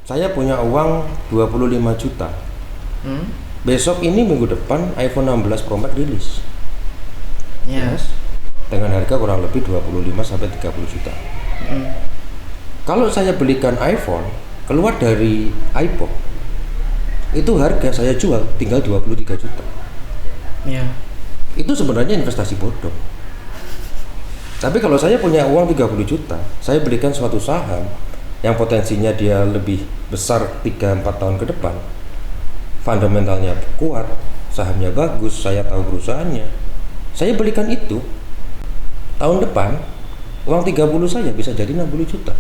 saya punya uang 25 juta. Besok ini minggu depan iPhone 16 Pro Max rilis. Yes. Dengan harga kurang lebih 25 sampai 30 juta. Kalau saya belikan iPhone keluar dari iPod, itu harga saya jual tinggal 23 juta. Itu sebenarnya investasi bodoh. Tapi kalau saya punya uang 30 juta, saya belikan suatu saham yang potensinya dia lebih besar 3-4 tahun ke depan, fundamentalnya kuat, sahamnya bagus, saya tahu perusahaannya, saya belikan itu, tahun depan uang 30 saya bisa jadi 60 juta.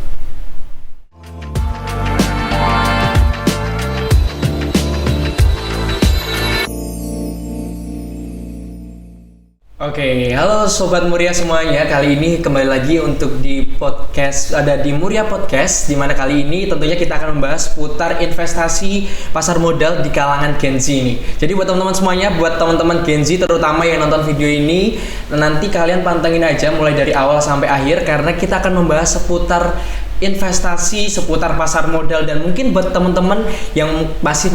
Oke, halo Sobat Muria semuanya. Kali ini kembali lagi untuk di podcast, ada di Muria Podcast, di mana kali ini tentunya kita akan membahas putar investasi pasar modal di kalangan Gen Z ini. Jadi buat teman-teman semuanya, buat teman-teman Gen Z terutama yang nonton video ini, nanti kalian pantengin aja mulai dari awal sampai akhir karena kita akan membahas seputar investasi, seputar pasar modal, dan mungkin buat teman-teman yang masih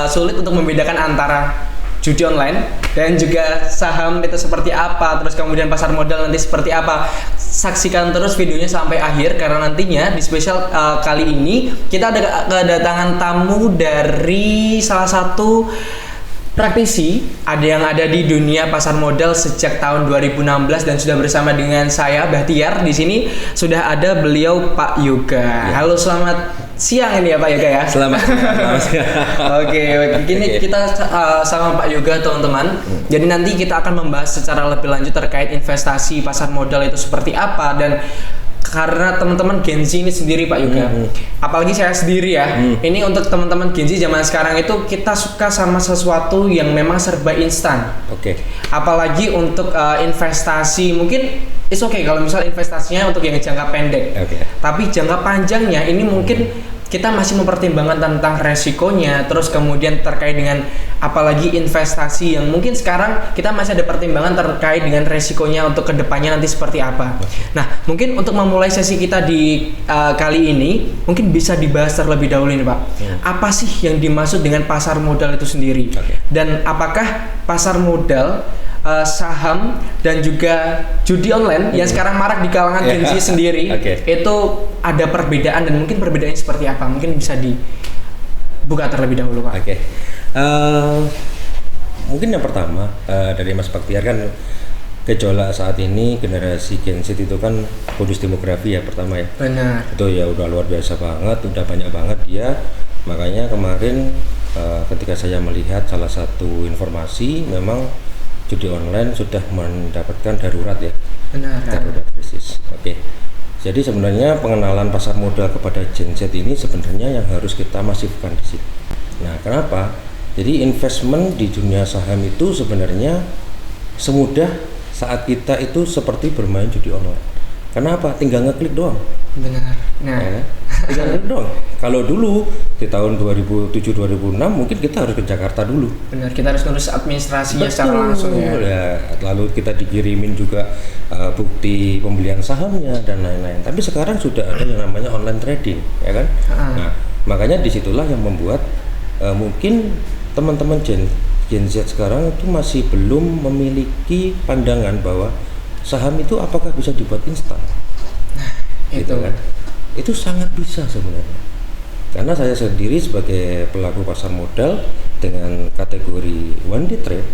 sulit untuk membedakan antara judi online dan juga saham itu seperti apa, terus kemudian pasar modal nanti seperti apa, saksikan terus videonya sampai akhir karena nantinya di spesial kali ini kita ada kedatangan tamu dari salah satu praktisi yang ada di dunia pasar modal sejak tahun 2016 dan sudah bersama dengan saya Bahtiar. Di sini sudah ada beliau Pak Yoga. Halo, selamat siang ini ya Pak Yoga ya. Selamat siang. Oke, ini kita sama Pak Yoga teman-teman. Jadi nanti kita akan membahas secara lebih lanjut terkait investasi pasar modal itu seperti apa, dan karena teman-teman Gen Z ini sendiri Pak Yoga, apalagi saya sendiri ya, ini untuk teman-teman Gen Z zaman sekarang itu kita suka sama sesuatu yang memang serba instan. Apalagi untuk investasi, mungkin it's okay kalau misal investasinya untuk yang jangka pendek, tapi jangka panjangnya ini mungkin kita masih mempertimbangkan tentang resikonya, terus kemudian terkait dengan apalagi investasi yang mungkin sekarang kita masih ada pertimbangan terkait dengan resikonya untuk kedepannya nanti seperti apa. Nah, mungkin untuk memulai sesi kita di kali ini, mungkin bisa dibahas terlebih dahulu nih Pak. Apa sih yang dimaksud dengan pasar modal itu sendiri? Dan apakah pasar modal, saham dan juga judi online yang sekarang marak di kalangan Gen Z sendiri itu ada perbedaan, dan mungkin perbedaannya seperti apa? Mungkin bisa dibuka terlebih dahulu Pak. Mungkin yang pertama dari Mas Bahtiar kan, gejolak saat ini generasi Gen Z itu kan bonus demografi ya pertama ya. Benar. Itu ya udah luar biasa banget, udah banyak banget dia. Makanya kemarin ketika saya melihat salah satu informasi, memang judi online sudah mendapatkan darurat ya. Benar. Darurat krisis. Jadi sebenarnya pengenalan pasar modal kepada Gen Z ini sebenarnya yang harus kita masifkan di sini. Nah, kenapa? Jadi investment di dunia saham itu sebenarnya semudah saat kita itu seperti bermain judi online. Kenapa? Tinggal ngeklik doang. Benar. Tinggal ngeklik doang. Kalau dulu di tahun 2007-2006 mungkin kita harus ke Jakarta dulu. Benar, kita harus ngurus administrasinya secara langsung ya. Lalu kita dikirimin juga bukti pembelian sahamnya dan lain-lain. Tapi sekarang sudah ada yang namanya online trading, ya kan? Nah, makanya disitulah yang membuat mungkin teman-teman Gen Z sekarang itu masih belum memiliki pandangan bahwa saham itu apakah bisa dibuat instan. Gitu kan? Itu sangat bisa sebenarnya. Karena saya sendiri sebagai pelaku pasar modal dengan kategori one day trade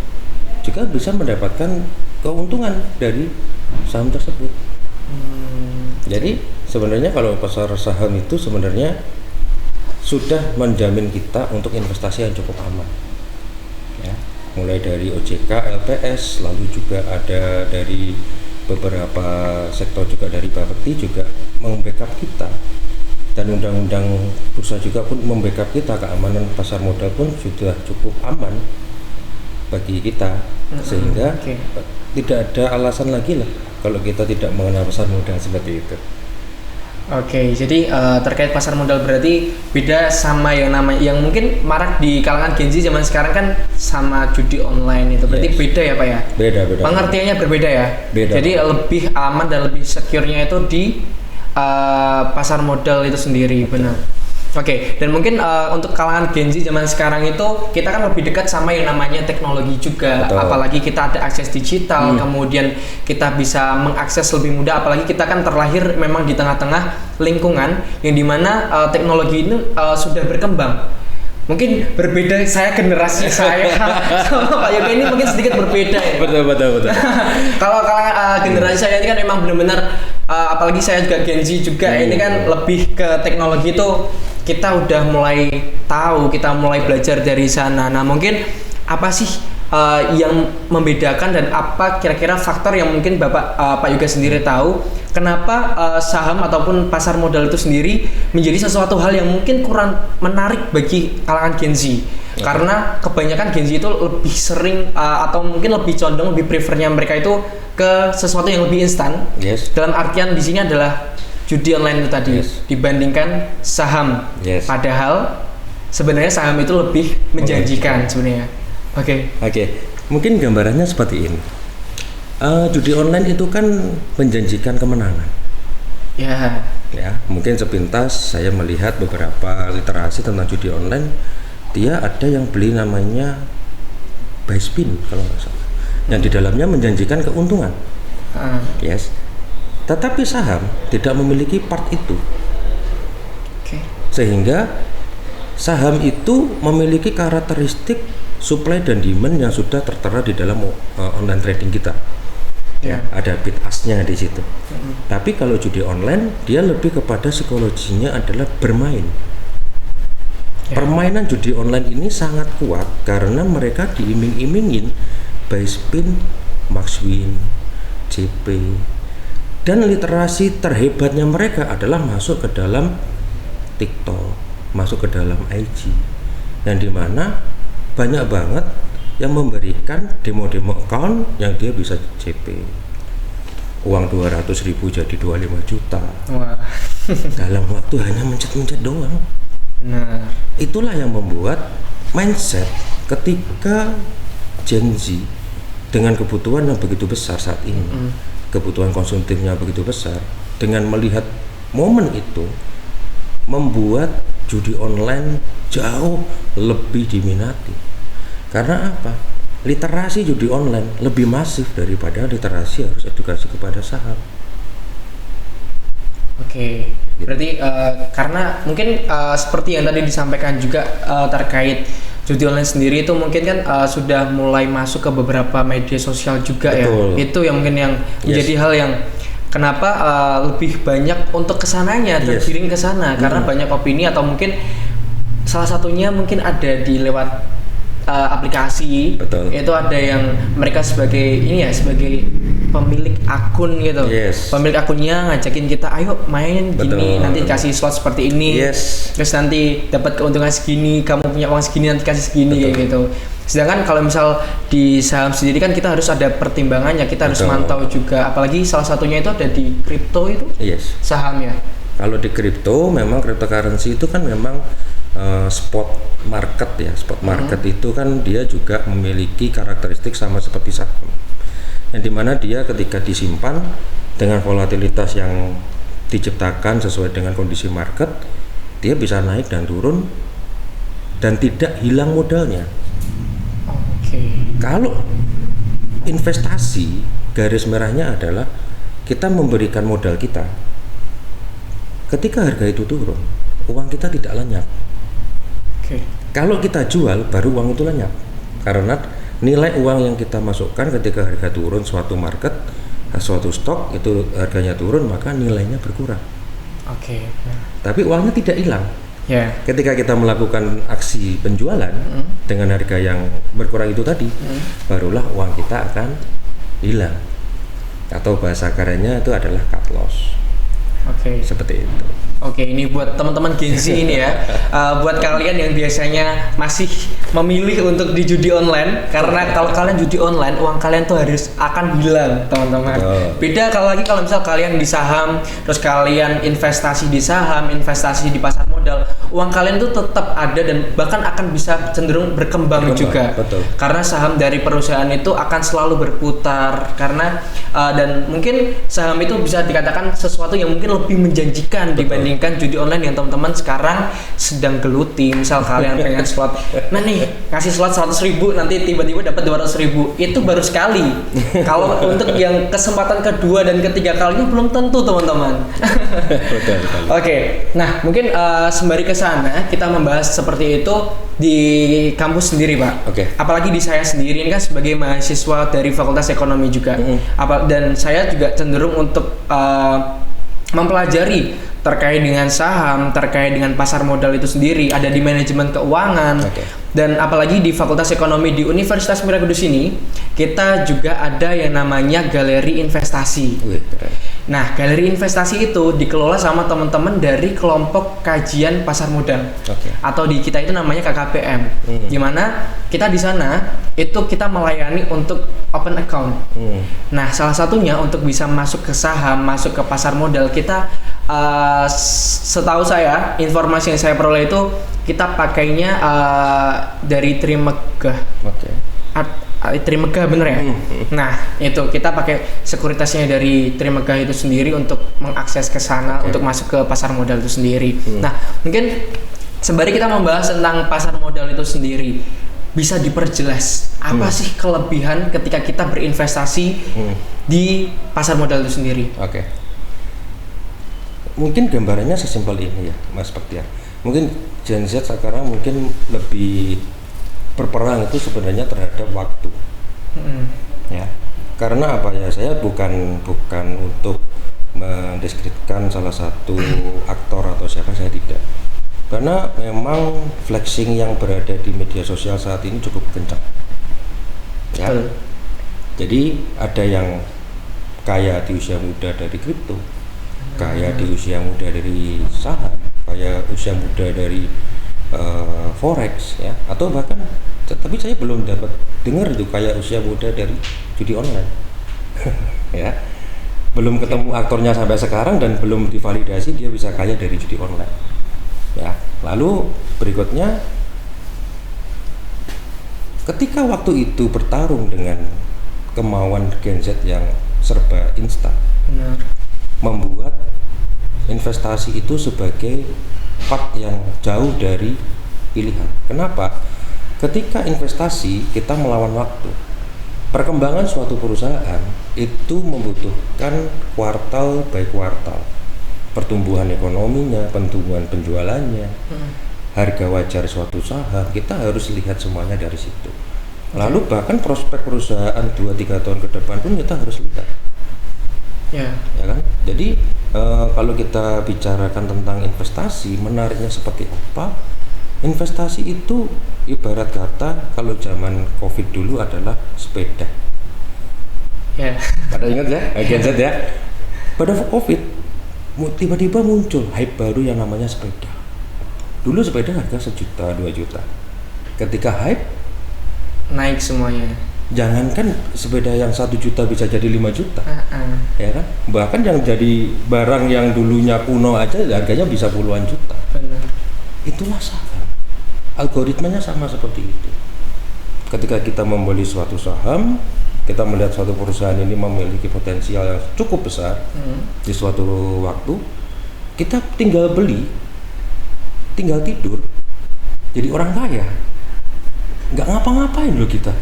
juga bisa mendapatkan keuntungan dari saham tersebut. Jadi sebenarnya kalau pasar saham itu sebenarnya sudah menjamin kita untuk investasi yang cukup aman. Ya, mulai dari OJK, LPS, lalu juga ada dari beberapa sektor juga dari Bapepti juga membackup kita, dan undang-undang bursa juga pun membackup kita, keamanan pasar modal pun sudah cukup aman bagi kita, sehingga tidak ada alasan lagi lah kalau kita tidak mengenal pasar modal seperti itu. Jadi terkait pasar modal berarti beda sama yang mungkin marak di kalangan Gen Z zaman sekarang kan sama judi online itu. Berarti beda ya Pak ya? Beda. Pengertiannya berbeda ya? Beda. Jadi lebih aman dan lebih secure-nya itu di pasar modal itu sendiri. Benar. Oke, dan mungkin untuk kalangan Gen Z zaman sekarang itu kita kan lebih dekat sama yang namanya teknologi juga. Betul. Apalagi kita ada akses digital, kemudian kita bisa mengakses lebih mudah. Apalagi kita kan terlahir memang di tengah-tengah lingkungan yang dimana teknologi ini sudah berkembang. Mungkin berbeda saya generasi saya sama Pak Yoga ini mungkin sedikit berbeda ya. Betul. Kalau generasi saya ini kan memang benar-benar apalagi saya juga Gen Z juga ini kan lebih ke teknologi itu kita udah mulai tahu, kita mulai belajar dari sana. Nah mungkin apa sih yang membedakan dan apa kira-kira faktor yang mungkin Pak Yoga sendiri tahu kenapa saham ataupun pasar modal itu sendiri menjadi sesuatu hal yang mungkin kurang menarik bagi kalangan Gen Z? Karena kebanyakan Gen Z itu lebih sering atau mungkin lebih condong, lebih prefernya mereka itu ke sesuatu yang lebih instan. Yes. Dalam artian di sini adalah judi online itu tadi dibandingkan saham. Yes. Padahal sebenarnya saham itu lebih menjanjikan sebenarnya. Oke. Mungkin gambarannya seperti ini. Judi online itu kan menjanjikan kemenangan. Ya. Mungkin sepintas saya melihat beberapa literasi tentang judi online, dia ada yang beli namanya buy spin kalau nggak salah, yang di dalamnya menjanjikan keuntungan. Yes. Tetapi saham tidak memiliki part itu. Sehingga saham itu memiliki karakteristik supply dan demand yang sudah tertera di dalam online trading kita. Ada bid ask-nya di situ. Tapi kalau judi online dia lebih kepada psikologinya adalah bermain. Permainan judi online ini sangat kuat karena mereka diiming-imingin buy spin, max win, JP. Dan literasi terhebatnya mereka adalah masuk ke dalam TikTok, masuk ke dalam IG, yang dimana banyak banget yang memberikan demo-demo account yang dia bisa JP uang 200.000 jadi 25 juta. Wah. Dalam waktu hanya mencet-mencet doang. Nah, itulah yang membuat mindset ketika Gen Z dengan kebutuhan yang begitu besar saat ini, kebutuhan konsumtifnya begitu besar, dengan melihat momen itu membuat judi online jauh lebih diminati. Karena apa? Literasi judi online lebih masif daripada literasi harus edukasi kepada saham. Oke. Berarti karena mungkin seperti yang tadi disampaikan juga terkait judi online sendiri itu mungkin kan sudah mulai masuk ke beberapa media sosial juga. Betul. Ya. Itu yang mungkin yang menjadi hal yang kenapa lebih banyak untuk kesananya tergiring ke sana karena banyak opini atau mungkin salah satunya mungkin ada di lewat aplikasi. Betul. Itu ada yang mereka sebagai ini ya sebagai pemilik akun gitu. Yes. Pemilik akunnya ngajakin kita ayo main gini. Betul. Nanti kasih slot seperti ini. Yes. Terus nanti dapat keuntungan segini, kamu punya uang segini nanti kasih segini kayak gitu. Sedangkan kalau misal di saham sendiri kan kita harus ada pertimbangannya, kita harus mantau juga. Apalagi salah satunya itu ada di kripto itu. Yes. Saham ya. Kalau di kripto memang cryptocurrency itu kan memang spot market ya. Spot market itu kan dia juga memiliki karakteristik sama seperti saham. Yang dimana dia ketika disimpan dengan volatilitas yang diciptakan sesuai dengan kondisi market, dia bisa naik dan turun dan tidak hilang modalnya. Kalau investasi, garis merahnya adalah kita memberikan modal kita. Ketika harga itu turun, uang kita tidak lenyap. Kalau kita jual, baru uang itu lenyap. Karena nilai uang yang kita masukkan ketika harga turun suatu market, suatu stok itu harganya turun, maka nilainya berkurang. Tapi uangnya tidak hilang. Ketika kita melakukan aksi penjualan dengan harga yang berkurang itu tadi, barulah uang kita akan hilang. Atau bahasa kerennya itu adalah cut loss. Seperti itu. Ini buat teman-teman Gen Z ini ya. Buat kalian yang biasanya masih memilih untuk di judi online, karena kalau kalian judi online, uang kalian tuh harus akan hilang, teman-teman. Beda kalau misal kalian di saham, terus kalian investasi di saham, investasi di pasar modal, uang kalian tuh tetap ada dan bahkan akan bisa cenderung berkembang juga. Betul. Karena saham dari perusahaan itu akan selalu berputar karena dan mungkin saham itu bisa dikatakan sesuatu yang mungkin lebih menjanjikan dibandingkan judi online yang teman-teman sekarang sedang geluti. Misal kalian pengen slot, nah nih kasih slot 100.000 nanti tiba-tiba dapat 200.000, itu baru sekali. Kalau untuk yang kesempatan kedua dan ketiga kalinya belum tentu teman-teman. Betul. Oke, nah mungkin sembari ke sana kita membahas seperti itu di kampus sendiri, Pak. Oke. Apalagi di saya sendiri ini kan sebagai mahasiswa dari Fakultas Ekonomi juga. Dan saya juga cenderung untuk mempelajari terkait dengan saham, terkait dengan pasar modal itu sendiri, ada di manajemen keuangan. Dan apalagi di Fakultas Ekonomi di Universitas Mirah Kudus ini, kita juga ada yang namanya galeri investasi. Nah, galeri investasi itu dikelola sama teman-teman dari kelompok kajian pasar modal. Atau di kita itu namanya KKPM. Gimana? Kita di sana itu kita melayani untuk open account. Nah, salah satunya untuk bisa masuk ke saham, masuk ke pasar modal, kita setahu saya, informasi yang saya peroleh itu kita pakainya dari Trimegah. Trimegah bener ya? Nah, itu kita pakai sekuritasnya dari Trimegah itu sendiri untuk mengakses ke sana, untuk masuk ke pasar modal itu sendiri. Nah, mungkin sembari kita membahas tentang pasar modal itu sendiri, bisa diperjelas apa sih kelebihan ketika kita berinvestasi di pasar modal itu sendiri? Mungkin gambarannya sesimpel ini ya, Mas Baktiar. Mungkin Gen Z sekarang mungkin lebih berperang itu sebenarnya terhadap waktu. Ya. Karena apa ya? Saya bukan untuk mendeskripsikan salah satu aktor atau siapa, saya tidak. Karena memang flexing yang berada di media sosial saat ini cukup kencang. Ya. Jadi ada yang kaya di usia muda dari kripto, kaya di usia muda dari saham, kaya usia muda dari forex, ya, atau bahkan tapi saya belum dapat dengar itu kaya usia muda dari judi online. Ya, belum ketemu aktornya sampai sekarang dan belum divalidasi dia bisa kaya dari judi online. Ya, lalu berikutnya ketika waktu itu bertarung dengan kemauan Gen Z yang serba instan, membuat investasi itu sebagai part yang jauh dari pilihan. Kenapa? Ketika investasi kita melawan waktu. Perkembangan suatu perusahaan itu membutuhkan kuartal by kuartal. Pertumbuhan ekonominya, pertumbuhan penjualannya, harga wajar suatu saham, kita harus lihat semuanya dari situ. Lalu bahkan prospek perusahaan 2-3 tahun ke depan pun kita harus lihat. Ya kan? Jadi kalau kita bicarakan tentang investasi, menariknya seperti apa? Investasi itu ibarat kata kalau zaman Covid dulu adalah sepeda. Pada ingat ya, Gen Z ya. Pada Covid tiba-tiba muncul hype baru yang namanya sepeda. Dulu sepeda harga 1 juta, 2 juta. Ketika hype naik semuanya. Jangankan sepeda yang 1 juta bisa jadi 5 juta, ya kan? Bahkan yang jadi barang yang dulunya kuno aja harganya bisa puluhan juta. Itulah saham. Algoritmanya sama seperti itu. Ketika kita membeli suatu saham, kita melihat suatu perusahaan ini memiliki potensial yang cukup besar di suatu waktu, kita tinggal beli, tinggal tidur, jadi orang kaya. Nggak ngapa-ngapain loh kita.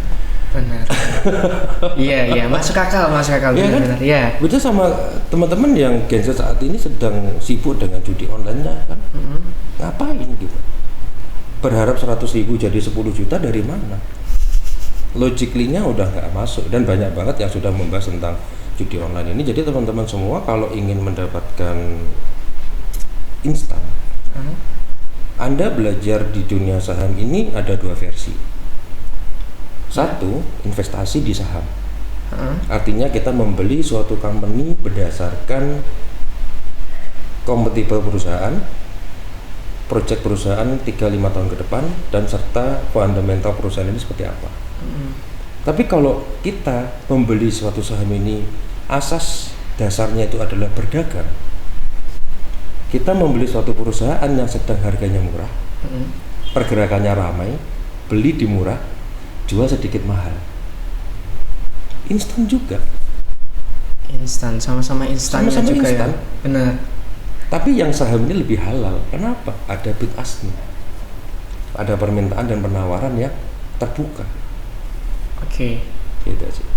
Benar. Iya, masuk akal ya, benar. Iya. Beda sama teman-teman yang Gen Z saat ini sedang sibuk dengan judi online-nya kan. Ngapain gitu? Berharap 100.000 jadi 10 juta dari mana? Logically-nya udah nggak masuk, dan banyak banget yang sudah membahas tentang judi online ini. Jadi teman-teman semua kalau ingin mendapatkan instan, Anda belajar di dunia saham ini ada 2 versi. Satu, investasi di saham. Artinya kita membeli suatu company berdasarkan kompetitif perusahaan, proyek perusahaan 3-5 tahun ke depan, dan serta fundamental perusahaan ini seperti apa. Tapi kalau kita membeli suatu saham ini asas dasarnya itu adalah berdagang, kita membeli suatu perusahaan yang sedang harganya murah, pergerakannya ramai, beli di murah, jual sedikit mahal. Instan juga. Instan, sama-sama instannya juga instan. Ya. Benar. Tapi yang sahamnya lebih halal. Kenapa? Ada bid asli. Ada permintaan dan penawaran yang terbuka. Oke. Gitu sih.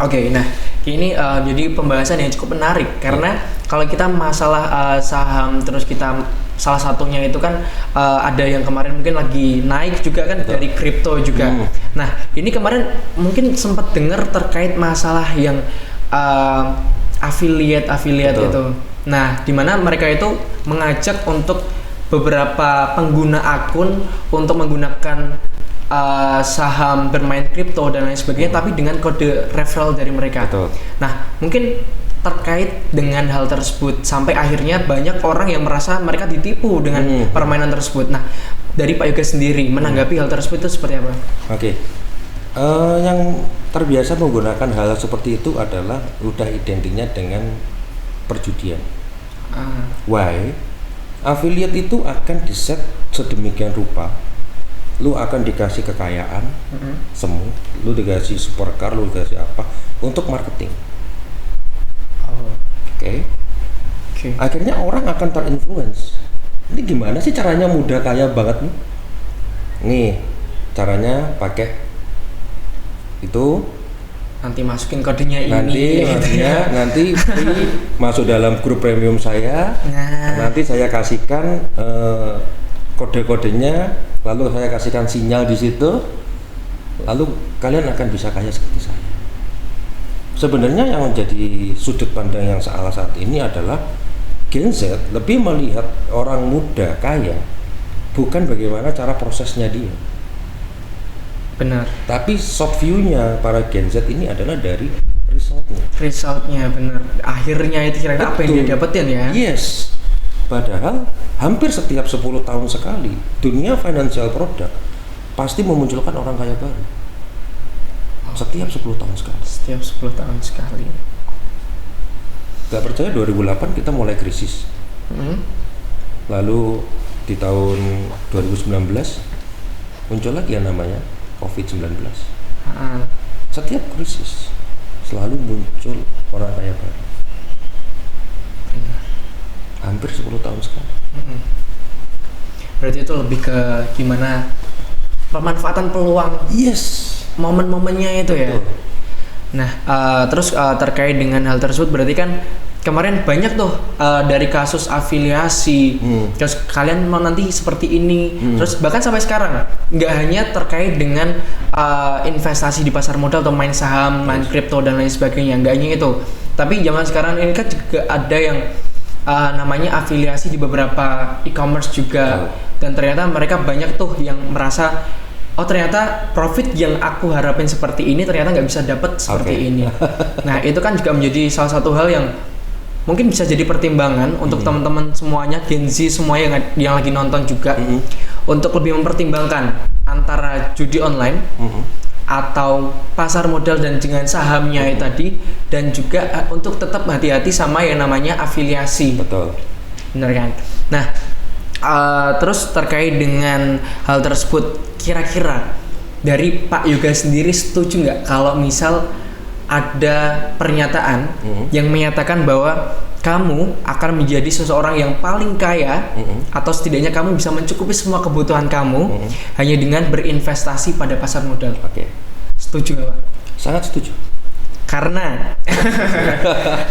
Oke, nah ini jadi pembahasan yang cukup menarik karena kalau kita masalah saham terus kita salah satunya itu kan ada yang kemarin mungkin lagi naik juga kan. Betul. Dari kripto juga. Nah ini kemarin mungkin sempat dengar terkait masalah yang affiliate itu. Nah dimana mereka itu mengajak untuk beberapa pengguna akun untuk menggunakan saham bermain kripto dan lain sebagainya, tapi dengan kode referral dari mereka. Betul. Nah, mungkin terkait dengan hal tersebut sampai akhirnya banyak orang yang merasa mereka ditipu dengan permainan tersebut. Nah, dari Pak Yoga sendiri menanggapi hal tersebut itu seperti apa? Oke. Yang terbiasa menggunakan hal seperti itu adalah udah identiknya dengan perjudian. Why? Affiliate itu akan diset sedemikian rupa. Lu akan dikasih kekayaan, semu, lu dikasih supercar, lu dikasih apa untuk marketing. Oke. Akhirnya orang akan terinfluence. Ini gimana sih caranya mudah kaya banget nih? Nih, caranya pakai itu. Nanti masukin kodenya ini. Nanti masuk dalam grup premium saya. Nanti saya kasihkan kode-kodenya, lalu saya kasihkan sinyal di situ, lalu kalian akan bisa kaya seperti saya. Sebenarnya yang menjadi sudut pandang yang salah saat ini adalah Gen Z lebih melihat orang muda kaya bukan bagaimana cara prosesnya dia. Benar. Tapi soft view-nya para Gen Z ini adalah dari resultnya benar. Akhirnya itu kira-kira apa yang dia dapetin ya? Yes. Padahal hampir setiap 10 tahun sekali dunia financial product pasti memunculkan orang kaya baru. Setiap 10 tahun sekali. Setiap 10 tahun sekali. Gak percaya 2008 kita mulai krisis. Lalu di tahun 2019 muncul lagi yang namanya COVID-19. Setiap krisis selalu muncul orang kaya baru. Hampir 10 tahun sekali. Berarti itu lebih ke gimana pemanfaatan peluang. Yes. Momen-momennya itu. Betul. Ya. Nah, terus terkait dengan hal tersebut berarti kan kemarin banyak tuh dari kasus afiliasi. Terus kalian mau nanti seperti ini. Terus bahkan sampai sekarang nggak hanya terkait dengan investasi di pasar modal atau main saham, main kripto dan lain sebagainya. Nggak hanya itu. Tapi zaman sekarang ini kan juga ada yang namanya afiliasi di beberapa e-commerce juga. Dan ternyata mereka banyak tuh yang merasa ternyata profit yang aku harapin seperti ini ternyata nggak bisa dapat seperti ini. Nah itu kan juga menjadi salah satu hal yang mungkin bisa jadi pertimbangan untuk teman-teman semuanya, Gen Z semua yang lagi nonton juga, untuk lebih mempertimbangkan antara judi online atau pasar modal dan dengan sahamnya tadi, dan juga untuk tetap hati-hati sama yang namanya afiliasi. Betul. Benar kan? Nah, terus terkait dengan hal tersebut, kira-kira dari Pak Yoga sendiri setuju nggak kalau misal ada pernyataan yang menyatakan bahwa kamu akan menjadi seseorang yang paling kaya atau setidaknya kamu bisa mencukupi semua kebutuhan kamu hanya dengan berinvestasi pada pasar modal. Setuju nggak Pak? Sangat setuju. Karena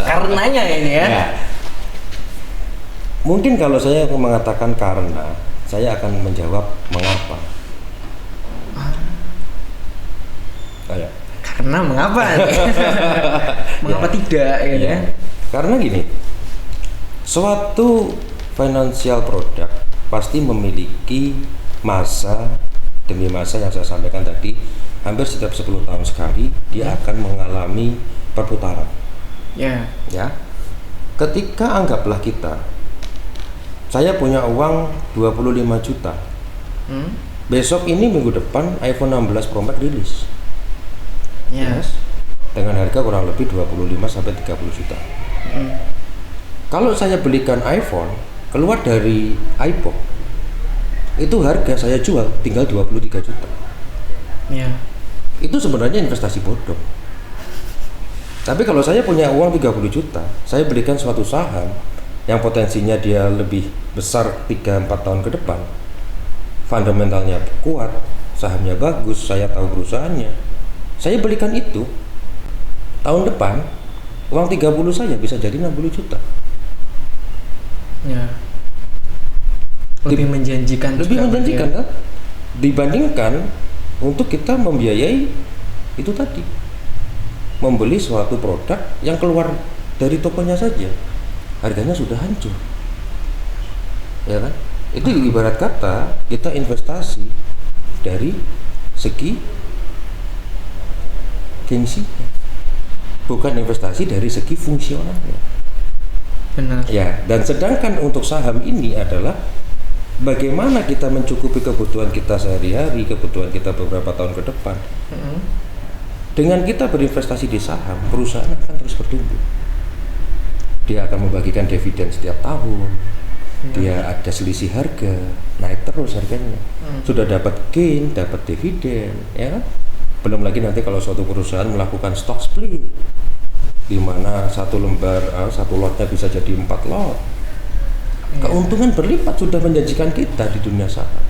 karenanya ini ya. Mungkin kalau saya mengatakan karena, saya akan menjawab mengapa. Karena mengapa? Mengapa tidak? Gitu ya. Karena gini, suatu financial product pasti memiliki masa demi masa yang saya sampaikan tadi. Hampir setiap 10 tahun sekali dia akan mengalami perputaran. Ya. Ketika anggaplah saya punya uang 25 juta. Besok ini minggu depan iPhone 16 Pro Max rilis. Yes. Dengan harga kurang lebih 25 sampai 30 juta. Kalau saya belikan iPhone keluar dari iPod, itu harga saya jual tinggal 23 juta. Ya. Itu sebenarnya investasi bodong. Tapi kalau saya punya uang 30 juta, saya belikan suatu saham yang potensinya dia lebih besar 3-4 tahun ke depan, fundamentalnya kuat, sahamnya bagus, saya tahu perusahaannya, saya belikan itu, tahun depan uang 30 saya bisa jadi 60 juta. Ya. Lebih menjanjikan kan? Dibandingkan untuk kita membiayai itu tadi, membeli suatu produk yang keluar dari tokonya saja harganya sudah hancur, ya kan? Itu ibarat kata kita investasi dari segi gengsi, bukan investasi dari segi fungsionalnya. Benar. Ya, dan sedangkan untuk saham ini adalah bagaimana kita mencukupi kebutuhan kita sehari-hari, kebutuhan kita beberapa tahun ke depan. Dengan kita berinvestasi di saham, perusahaan akan terus bertumbuh. Dia akan membagikan dividen setiap tahun. Dia ada selisih harga, naik terus harganya. Sudah dapat gain, dapat dividen, ya kan? Belum lagi nanti kalau suatu perusahaan melakukan stock split, di mana satu lotnya bisa jadi 4 lot. Keuntungan berlipat sudah menjanjikan kita di dunia saham.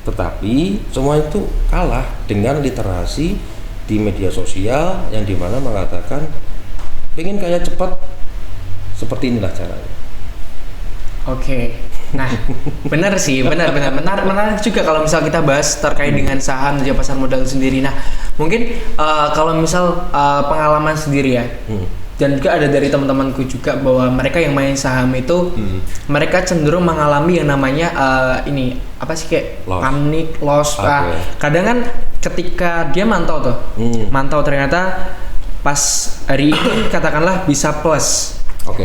Tetapi semua itu kalah dengan literasi di media sosial yang dimana mengatakan pengen kaya cepat, seperti inilah caranya. Oke. Nah, benar sih, benar menarik juga kalau misal kita bahas terkait dengan saham dan pasar modal sendiri. Nah, mungkin kalau misal pengalaman sendiri ya, dan juga ada dari teman-temanku juga bahwa mereka yang main saham itu mereka cenderung mengalami yang namanya ini apa sih kayak panik, loss. Okay. Kadang kan ketika dia mantau ternyata pas hari ini katakanlah bisa plus,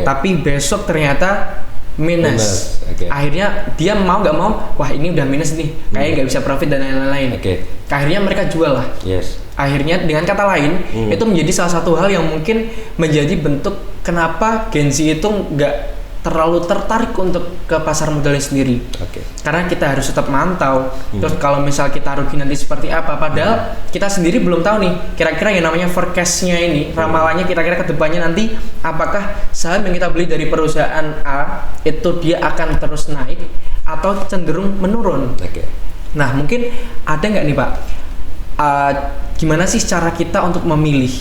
tapi besok ternyata minus. Akhirnya dia mau nggak mau, wah ini udah minus nih, kayaknya nggak bisa profit dan lain-lain. Akhirnya mereka jual lah. Akhirnya dengan kata lain itu menjadi salah satu hal yang mungkin menjadi bentuk kenapa Gen Z itu nggak terlalu tertarik untuk ke pasar modalnya sendiri. Karena kita harus tetap mantau. Terus kalau misal kita rugi nanti seperti apa, padahal kita sendiri belum tahu nih kira-kira yang namanya forecast-nya ini, ramalannya kira-kira ke depannya nanti apakah saham yang kita beli dari perusahaan A itu dia akan terus naik atau cenderung menurun. Nah, mungkin ada nggak nih Pak, gimana sih cara kita untuk memilih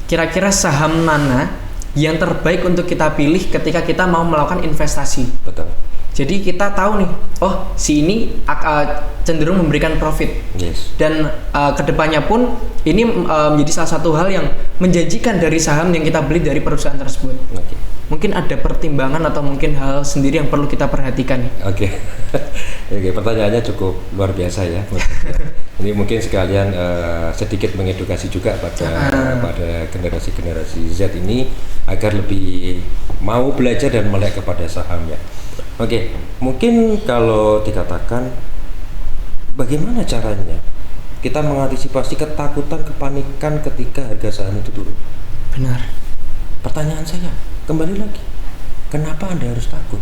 kira-kira saham mana yang terbaik untuk kita pilih ketika kita mau melakukan investasi? Betul. Jadi kita tahu nih, oh si ini cenderung memberikan profit. Dan kedepannya pun ini menjadi salah satu hal yang menjanjikan dari saham yang kita beli dari perusahaan tersebut. Mungkin ada pertimbangan atau mungkin hal sendiri yang perlu kita perhatikan. Oke, pertanyaannya cukup luar biasa ya. Ini mungkin sekalian sedikit mengedukasi juga pada generasi Z ini agar lebih mau belajar dan melek kepada saham ya. Mungkin kalau dikatakan bagaimana caranya kita mengantisipasi ketakutan, kepanikan ketika harga saham itu turun. Benar. Pertanyaan saya, kembali lagi, kenapa Anda harus takut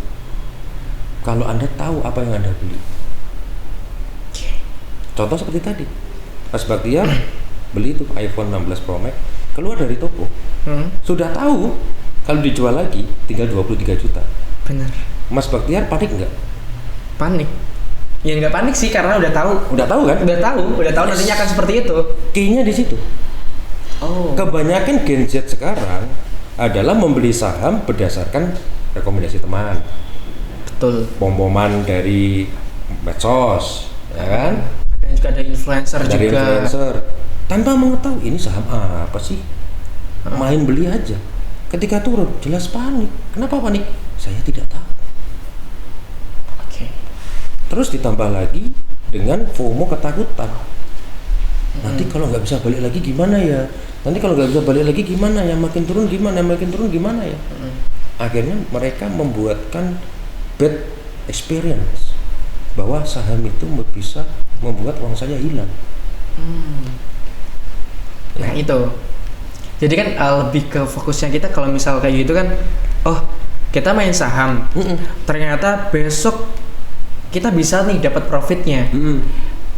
kalau Anda tahu apa yang Anda beli? Contoh seperti tadi, Mas Baktiar beli itu iPhone 16 Pro Max, keluar dari toko, sudah tahu kalau dijual lagi tinggal 23 juta. Benar. Mas Baktiar panik nggak? Panik. Ya nggak panik sih, karena udah tahu. Udah tahu kan? Udah tahu nantinya akan seperti itu. Key-nya di situ. Kebanyakan Gen Z sekarang adalah membeli saham berdasarkan rekomendasi teman. Betul. Pom-poman dari medsos, ya kan? Dan juga ada influencer tanpa mengetahui ini saham apa sih. Main beli aja. Ketika turun jelas panik. Kenapa panik? Saya tidak tahu. Terus ditambah lagi dengan FOMO, ketakutan. Nanti kalau nggak bisa balik lagi gimana ya? Nanti kalau nggak bisa balik lagi gimana ya? Makin turun gimana ya? Akhirnya mereka membuatkan bad experience bahwa saham itu bisa membuat uang saya hilang. Nah itu. Jadi kan lebih ke fokusnya kita kalau misal kayak gitu kan, kita main saham, ternyata besok kita bisa nih dapat profitnya.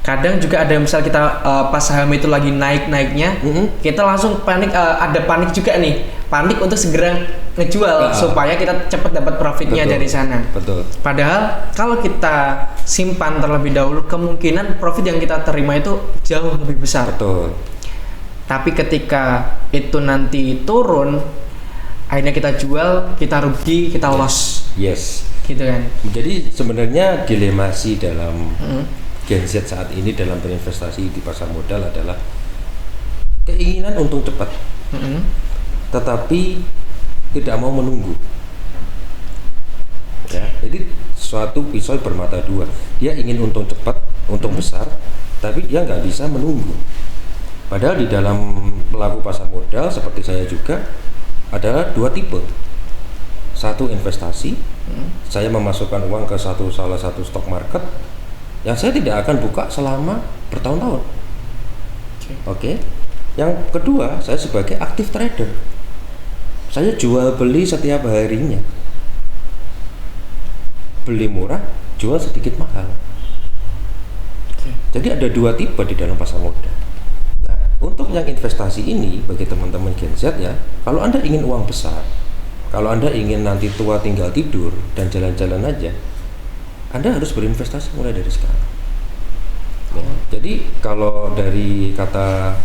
Kadang juga ada misal kita pas saham itu lagi naiknya, kita langsung panik, ada panik juga nih, panik untuk segera ngejual supaya kita cepat dapat profitnya dari sana. Betul. Padahal kalau kita simpan terlebih dahulu, kemungkinan profit yang kita terima itu jauh lebih besar. Betul. Tapi ketika itu nanti turun, akhirnya kita jual, kita rugi, kita loss. Yes. Gitu kan. Jadi sebenarnya dilemasi dalam Gen Z saat ini dalam berinvestasi di pasar modal adalah keinginan untung cepat, tetapi tidak mau menunggu. Ya, jadi suatu pisau bermata dua. Dia ingin untung cepat, untung besar, tapi dia nggak bisa menunggu. Padahal di dalam pelaku pasar modal seperti saya juga adalah dua tipe. Satu investasi, saya memasukkan uang ke salah satu stock market yang saya tidak akan buka selama bertahun-tahun. Oke. Yang kedua, saya sebagai aktif trader. Saya jual beli setiap harinya. Beli murah, jual sedikit mahal. Jadi ada dua tipe di dalam pasar modal. Nah, untuk yang investasi ini bagi teman-teman Gen Z ya, kalau Anda ingin uang besar, kalau Anda ingin nanti tua tinggal tidur dan jalan-jalan aja, Anda harus berinvestasi mulai dari sekarang. Ya, jadi kalau dari kata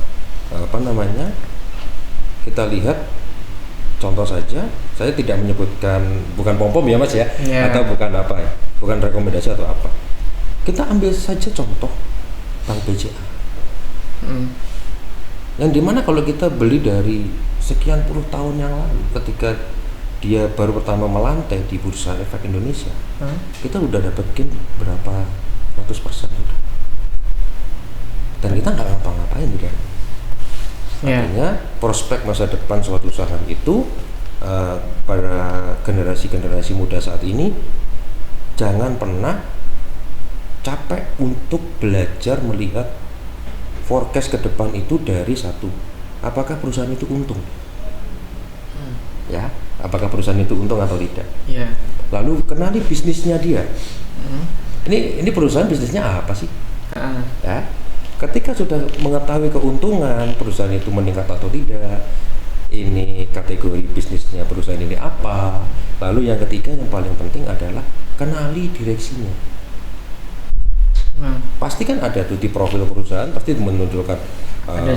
kita lihat contoh saja, saya tidak menyebutkan, bukan pom-pom ya Mas ya, atau bukan apa ya, bukan rekomendasi atau apa. Kita ambil saja contoh Bank BCA. Yang dimana kalau kita beli dari sekian puluh tahun yang lalu, ketika dia baru pertama melantai di Bursa Efek Indonesia, kita udah dapetin berapa ratus persen udah. Dan kita nggak ngapa-ngapain juga. Artinya prospek masa depan suatu saham itu para generasi muda saat ini jangan pernah capek untuk belajar melihat forecast ke depan itu dari satu, apakah perusahaan itu untung, ya, apakah perusahaan itu untung atau tidak. Lalu kenali bisnisnya dia. Ini perusahaan bisnisnya apa sih? Ya, ketika sudah mengetahui keuntungan perusahaan itu meningkat atau tidak, ini kategori bisnisnya perusahaan ini apa. Lalu yang ketiga yang paling penting adalah kenali direksinya. Pasti kan ada tuh di profil perusahaan pasti menunjukkan ada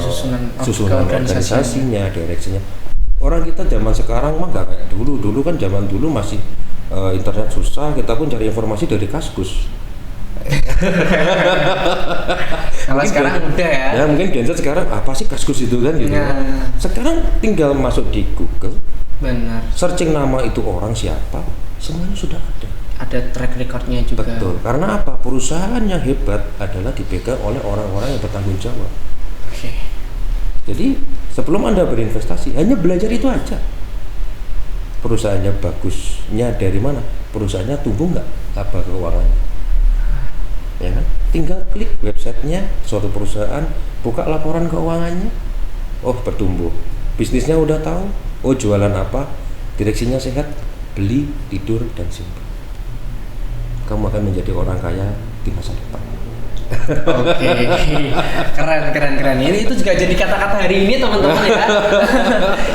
susunan organisasinya, direksinya. Orang kita zaman sekarang mah nggak kayak dulu. Dulu kan zaman dulu masih internet susah, kita pun cari informasi dari Kaskus. Kalau sekarang udah ya. Ya mungkin Gen Z sekarang apa sih Kaskus itu kan gitu. Sekarang tinggal masuk di Google. Benar. Searching nama itu orang siapa, semuanya sudah ada. Ada track recordnya juga. Betul. Karena apa? Perusahaan yang hebat adalah dipegang oleh orang-orang yang bertanggung jawab. Jadi sebelum Anda berinvestasi hanya belajar itu aja. Perusahaannya bagusnya dari mana? Perusahaannya tumbuh nggak? Apa keuangannya? Ya kan? Tinggal klik websitenya suatu perusahaan, buka laporan keuangannya. Oh bertumbuh. Bisnisnya udah tahu. Oh jualan apa? Direksinya sehat. Beli, tidur dan simpan. Kamu akan menjadi orang kaya di masa depan. Oke, keren. Ini itu juga jadi kata-kata hari ini teman-teman ya.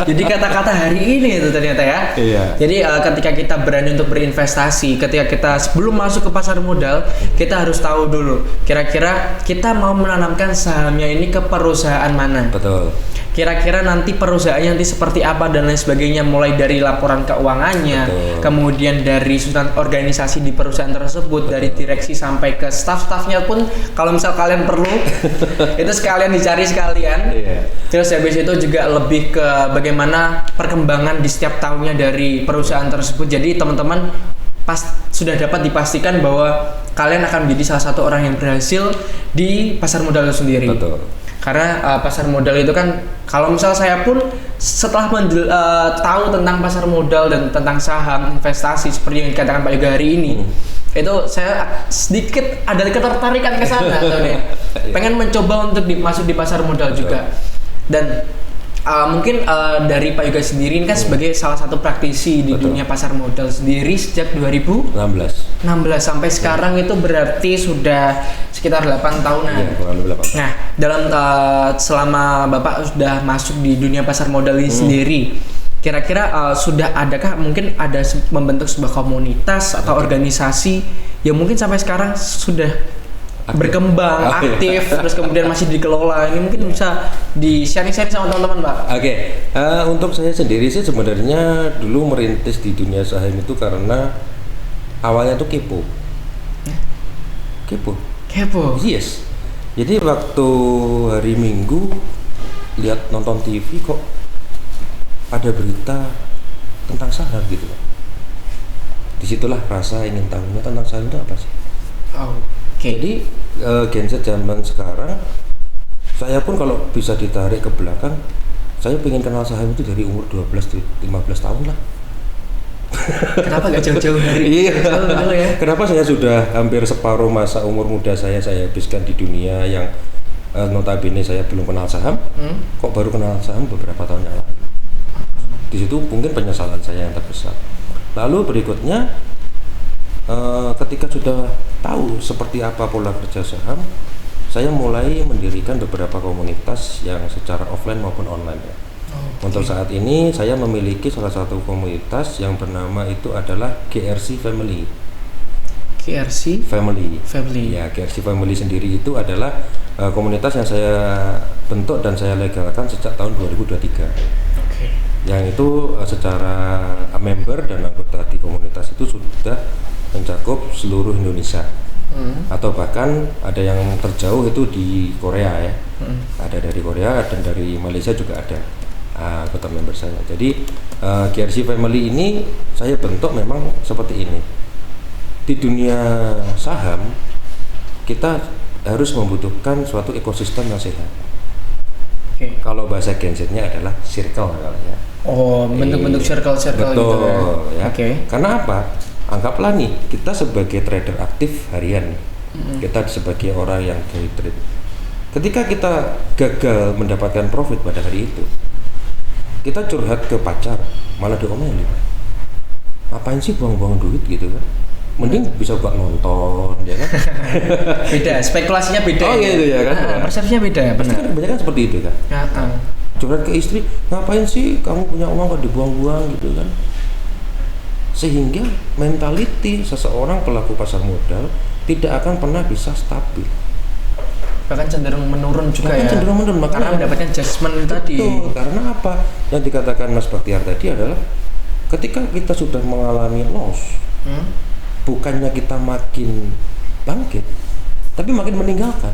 Jadi kata-kata hari ini itu ternyata ya. Iya. Jadi ketika kita berani untuk berinvestasi, ketika kita sebelum masuk ke pasar modal, kita harus tahu dulu kira-kira kita mau menanamkan sahamnya ini ke perusahaan mana. Betul. Kira-kira nanti perusahaannya nanti seperti apa dan lain sebagainya, mulai dari laporan keuangannya, kemudian dari susunan organisasi di perusahaan tersebut, dari direksi sampai ke staff-staffnya pun kalau misal kalian perlu itu sekalian dicari sekalian. Terus habis itu juga lebih ke bagaimana perkembangan di setiap tahunnya dari perusahaan tersebut. Jadi teman-teman sudah dapat dipastikan bahwa kalian akan menjadi salah satu orang yang berhasil di pasar modal itu sendiri. Betul. Karena pasar modal itu kan, kalau misal saya pun setelah tahu tentang pasar modal dan tentang saham, investasi seperti yang dikatakan Pak Yoga hari ini, itu saya sedikit ada ketertarikan ke sana, pengen mencoba untuk masuk di pasar modal juga. Dan Mungkin dari Pak Yoga sendiri ini kan sebagai salah satu praktisi di dunia pasar modal sendiri sejak 2016 sampai sekarang itu berarti sudah sekitar 8 tahunan. Iya, kurang lebih 8. Nah, dalam selama Bapak sudah masuk di dunia pasar modal ini sendiri, kira-kira sudah adakah mungkin ada membentuk sebuah komunitas atau organisasi yang mungkin sampai sekarang sudah berkembang, aktif, terus kemudian masih dikelola? Ini mungkin bisa di-sharing-sharing sama teman-teman, Pak. Untuk saya sendiri sih sebenarnya dulu merintis di dunia saham itu karena awalnya tuh kepo. Yes. Jadi waktu hari Minggu lihat nonton TV kok ada berita tentang saham gitu. Disitulah rasa ingin tahunya tentang saham itu apa sih. Jadi Gen Z zaman sekarang, saya pun kalau bisa ditarik ke belakang, saya pengen kenal saham itu dari umur 12-15 tahun lah. Kenapa gak jauh-jauh dari? Iya. Ya? Kenapa saya sudah hampir separuh masa umur muda saya habiskan di dunia yang notabene saya belum kenal saham, kok baru kenal saham beberapa tahun yang lalu. Di situ mungkin penyesalan saya yang terbesar. Lalu berikutnya, ketika sudah tahu seperti apa pola kerja saham, saya mulai mendirikan beberapa komunitas yang secara offline maupun online ya. Untuk saat ini saya memiliki salah satu komunitas yang bernama itu adalah GRC Family. GRC Family. Ya, GRC Family sendiri itu adalah komunitas yang saya bentuk dan saya legalkan sejak tahun 2023. Yang itu secara member dan anggota di komunitas itu sudah mencakup seluruh Indonesia, atau bahkan ada yang terjauh itu di Korea ya, ada dari Korea dan dari Malaysia juga ada anggota member saya. Jadi GRC Family ini saya bentuk memang seperti ini. Di dunia saham kita harus membutuhkan suatu ekosistem yang sehat. Kalau bahasa Gen Z-nya adalah circle kalau ya. Bentuk-bentuk circle betul, gitu ya. Karena apa? Anggaplah nih, kita sebagai trader aktif harian, kita sebagai orang yang day trade. Ketika kita gagal mendapatkan profit pada hari itu, kita curhat ke pacar, malah diomelin. Ngapain sih buang-buang duit gitu kan? Mending bisa buat nonton, ya kan? Beda, spekulasinya beda. Gitu ya kan? Persepsinya beda, benar. Kan kebanyakan seperti itu kan? Curhat ke istri, ngapain sih kamu punya uang kok dibuang-buang gitu kan? Sehingga mentality seseorang pelaku pasar modal tidak akan pernah bisa stabil, bahkan cenderung menurun juga makanya karena mendapatkan judgement tadi. Karena apa yang dikatakan Mas Baktiar tadi adalah ketika kita sudah mengalami loss, bukannya kita makin bangkit tapi makin meninggalkan.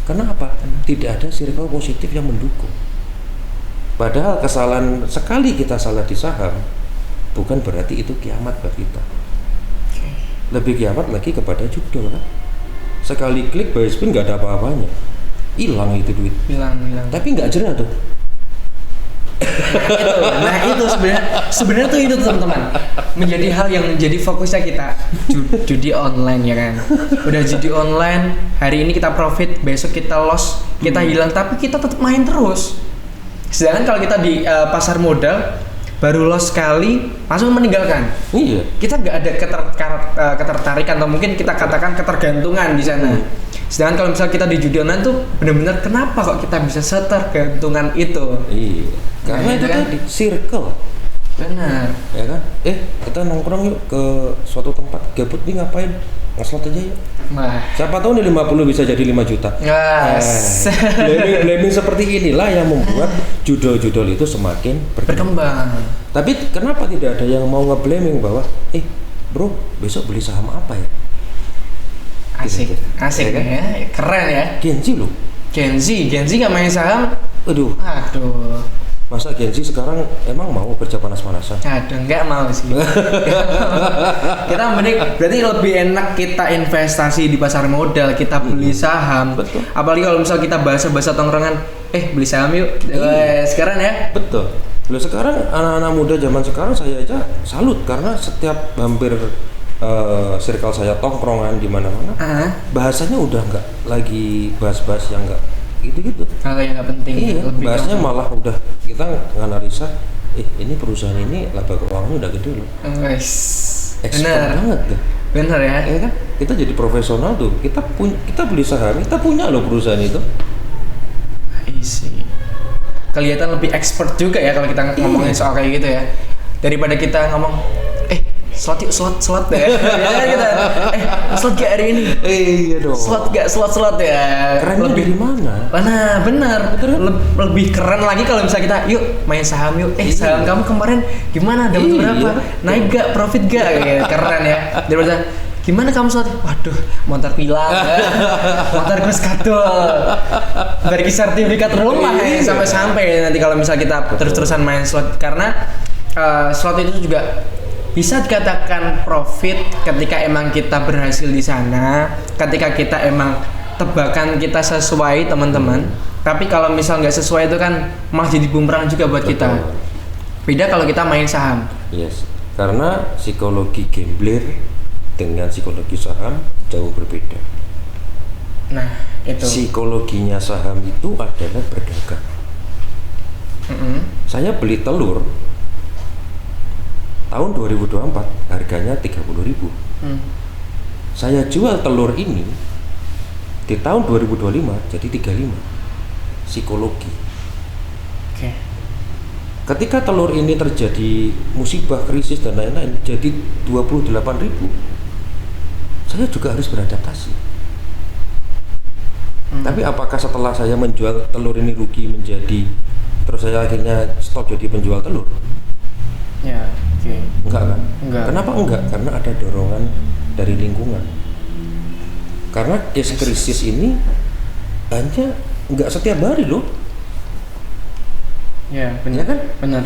Karena apa? Tidak ada circle positif yang mendukung. Padahal kesalahan sekali kita salah di saham bukan berarti itu kiamat bagi kita. Lebih kiamat lagi kepada judul kan. Sekali klik buy spin nggak ada apa-apanya, hilang itu duit. Hilang. Tapi nggak jerah tuh. Nah itu sebenarnya tuh itu teman-teman menjadi hal yang menjadi fokusnya kita. Judi online ya kan. Udah judi online, hari ini kita profit, besok kita loss, kita hilang, tapi kita tetap main terus. Sedangkan kalau kita di pasar modal baru loss sekali langsung meninggalkan. Iya. Kita nggak ada ketertarikan atau mungkin kita katakan ketergantungan di sana. Sedangkan kalau misalnya kita di judi online tuh benar-benar kenapa kok kita bisa setergantungan itu? Iya. Karena itu kan circle. Benar. Ya kan? Kita nongkrong yuk ke suatu tempat. Gabut nih ngapain? Ngeslot aja yuk. Siapa tahu nih 50 bisa jadi 5 juta. Blaming seperti inilah yang membuat judul-judul itu semakin berkembang. Tapi kenapa tidak ada yang mau nge-blaming bahwa bro, besok beli saham apa ya? Asik ya, kan? Ya, keren ya. Gen Z loh. Gen Z nggak main saham. Aduh. Masa Gen Z sekarang emang mau kerja panas-panasan? Nggak mau sih. Kita mending berarti lebih enak kita investasi di pasar modal, kita beli saham. Betul. Apalagi kalau misal kita bahasa tongkrongan, beli saham yuk. Sekarang ya. Betul. Loh sekarang anak-anak muda zaman sekarang saya aja salut karena setiap hampir circle saya tongkrongan di mana-mana, bahasanya udah nggak lagi bahas-bahas yang nggak gitu-gitu. Hal yang nggak penting. Iya, bahasnya malah udah kita nganalisa, ini perusahaan ini laba keuangannya udah gede loh. Ekspor banget tuh. Bener ya? Iya kan? Kita jadi profesional tuh. Kita beli saham, kita punya loh perusahaan itu. Isi. Kelihatan lebih expert juga ya kalau kita ngomongin soal kayak gitu ya. Daripada kita ngomong, slot deh. Ya kita, slot gak hari ini? Iya dong. Slot ya. Kerennya lebih di mana? Mana benar. Lebih keren lagi kalau misalnya kita, yuk main saham yuk. Saham kamu kemarin gimana? Dapat berapa? Naik gak? Profit gak? Keren ya. Daripada gimana kamu slot? Waduh, motor hilang. Motor kus kadol. Bagi sertifikat rumah sampai nanti kalau misalnya kita terus-terusan main slot, karena slot itu juga bisa dikatakan profit ketika emang kita berhasil di sana, ketika kita emang tebakan kita sesuai teman-teman. Tapi kalau misal nggak sesuai itu kan malah jadi bumerang juga buat kita. Beda kalau kita main saham. Yes, karena psikologi gambler dengan psikologi saham jauh berbeda. Nah, itu. Psikologinya saham itu adalah berdagang. Saya beli telur tahun 2024 harganya 30.000. Saya jual telur ini di tahun 2025 jadi 35. Psikologi. Oke. Ketika telur ini terjadi musibah, krisis dan lain-lain jadi 28.000, saya juga harus beradaptasi. Tapi apakah setelah saya menjual telur ini rugi menjadi, terus saya akhirnya stop jadi penjual telur? Ya. Okay. Enggak kan? Enggak. Kenapa enggak? Karena ada dorongan dari lingkungan. Karena case krisis ini hanya enggak setiap hari loh. Ya, benar kan? Benar.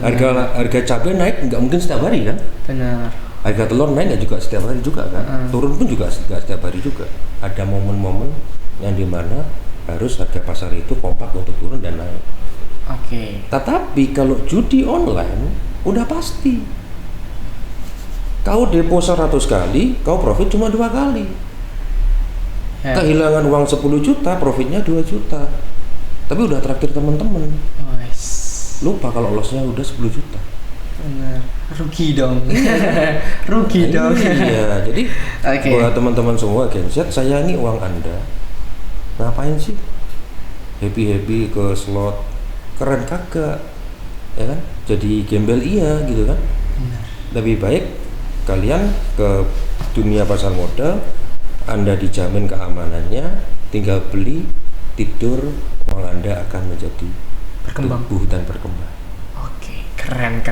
Harga cabai naik enggak mungkin setiap hari kan? Benar. Harga telur naik enggak juga setiap hari juga kan? Turun pun juga enggak setiap hari juga. Ada momen-momen yang dimana harus harga pasar itu kompak untuk turun dan naik. Oke. Tetapi kalau judi online udah pasti. Kau depo 100 kali, kau profit cuma 2 kali. Kehilangan uang 10 juta, profitnya 2 juta. Tapi udah traktir teman-teman. Lupa kalau lossnya udah 10 juta. Benar. Rugi dong. Rugi dong. Iya, jadi buat teman-teman semua Gen Z, sayangi uang Anda. Ngapain sih? Happy ke slot. Keren kagak. Ya kan? Jadi gembel iya gitu kan? Benar. Lebih baik kalian ke dunia pasar modal, Anda dijamin keamanannya, tinggal beli, tidur, uang Anda akan menjadi tumbuh dan berkembang. Oke, keren.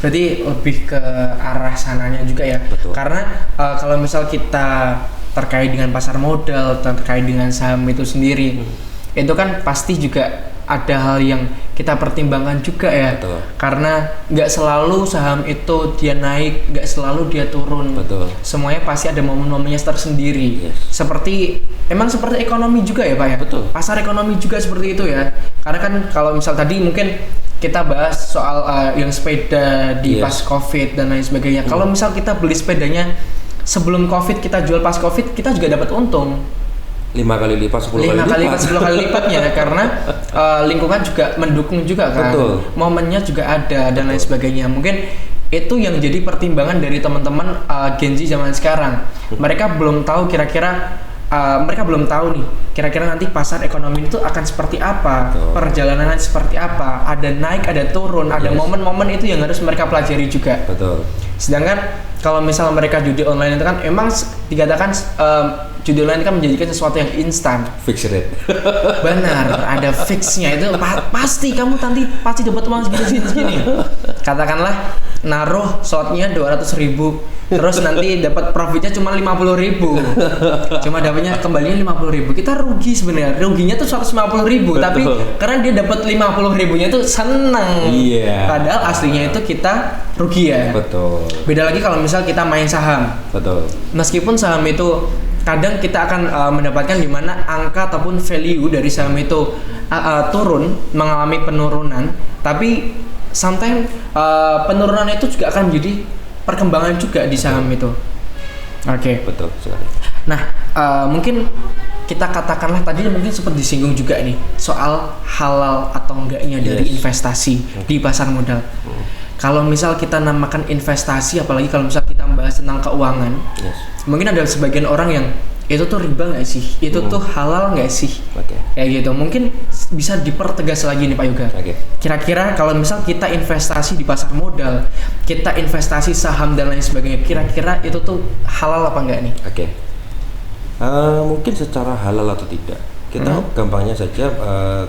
Berarti lebih ke arah sananya juga ya. Betul. Karena kalau misal kita terkait dengan pasar modal, terkait dengan saham itu sendiri, itu kan pasti juga ada hal yang kita pertimbangkan juga ya. Betul. Karena nggak selalu saham itu dia naik, nggak selalu dia turun. Betul. Semuanya pasti ada momen-momennya tersendiri. Yes. Seperti ekonomi juga ya Pak ya. Betul. Pasar ekonomi juga seperti itu ya. Karena kan kalau misal tadi mungkin kita bahas soal yang sepeda di pas COVID dan lain sebagainya. Kalau misal kita beli sepedanya sebelum COVID, kita jual pas COVID, kita juga dapat untung. 5 kali lipat, 10 kali lipatnya karena lingkungan juga mendukung juga kan. Betul. Momennya juga ada dan lain sebagainya. Mungkin itu yang jadi pertimbangan dari teman-teman Gen Z zaman sekarang. Mereka belum tahu kira-kira nanti pasar ekonomi itu akan seperti apa. Betul. Perjalanannya seperti apa, ada naik, ada turun, ada momen-momen itu yang harus mereka pelajari juga. Betul. Sedangkan kalau misal mereka judi online itu kan emang dikatakan judi online kan menjadikan sesuatu yang instan. Fix rate. Benar, ada fixnya itu pasti kamu nanti pasti dapat uang segini. Katakanlah naruh slotnya 200.000, terus nanti dapat profitnya cuma 50.000. Cuma dapatnya kembalinya 50.000. Kita rugi sebenarnya. Ruginya tuh 150.000, tapi karena dia dapat 50.000-nya tuh seneng. Iya. Padahal aslinya itu kita rugi ya. Betul. Beda lagi kalau misal kita main saham. Betul. Meskipun saham itu kadang kita akan mendapatkan di mana angka ataupun value dari saham itu turun, mengalami penurunan, tapi sometimes penurunan itu juga akan menjadi perkembangan juga di saham itu. Oke. Betul sekali. Nah, mungkin kita katakanlah tadi mungkin sempat disinggung juga nih soal halal atau enggaknya dari investasi di pasar modal. Kalau misal kita namakan investasi, apalagi kalau misal kita membahas tentang keuangan, mungkin ada sebagian orang yang itu tuh riba nggak sih? Itu tuh halal nggak sih? Kayak gitu. Mungkin bisa dipertegas lagi nih Pak Yoga. Kira-kira kalau misal kita investasi di pasar modal, kita investasi saham dan lain sebagainya, kira-kira itu tuh halal apa enggak nih? Mungkin secara halal atau tidak. Kita gampangnya saja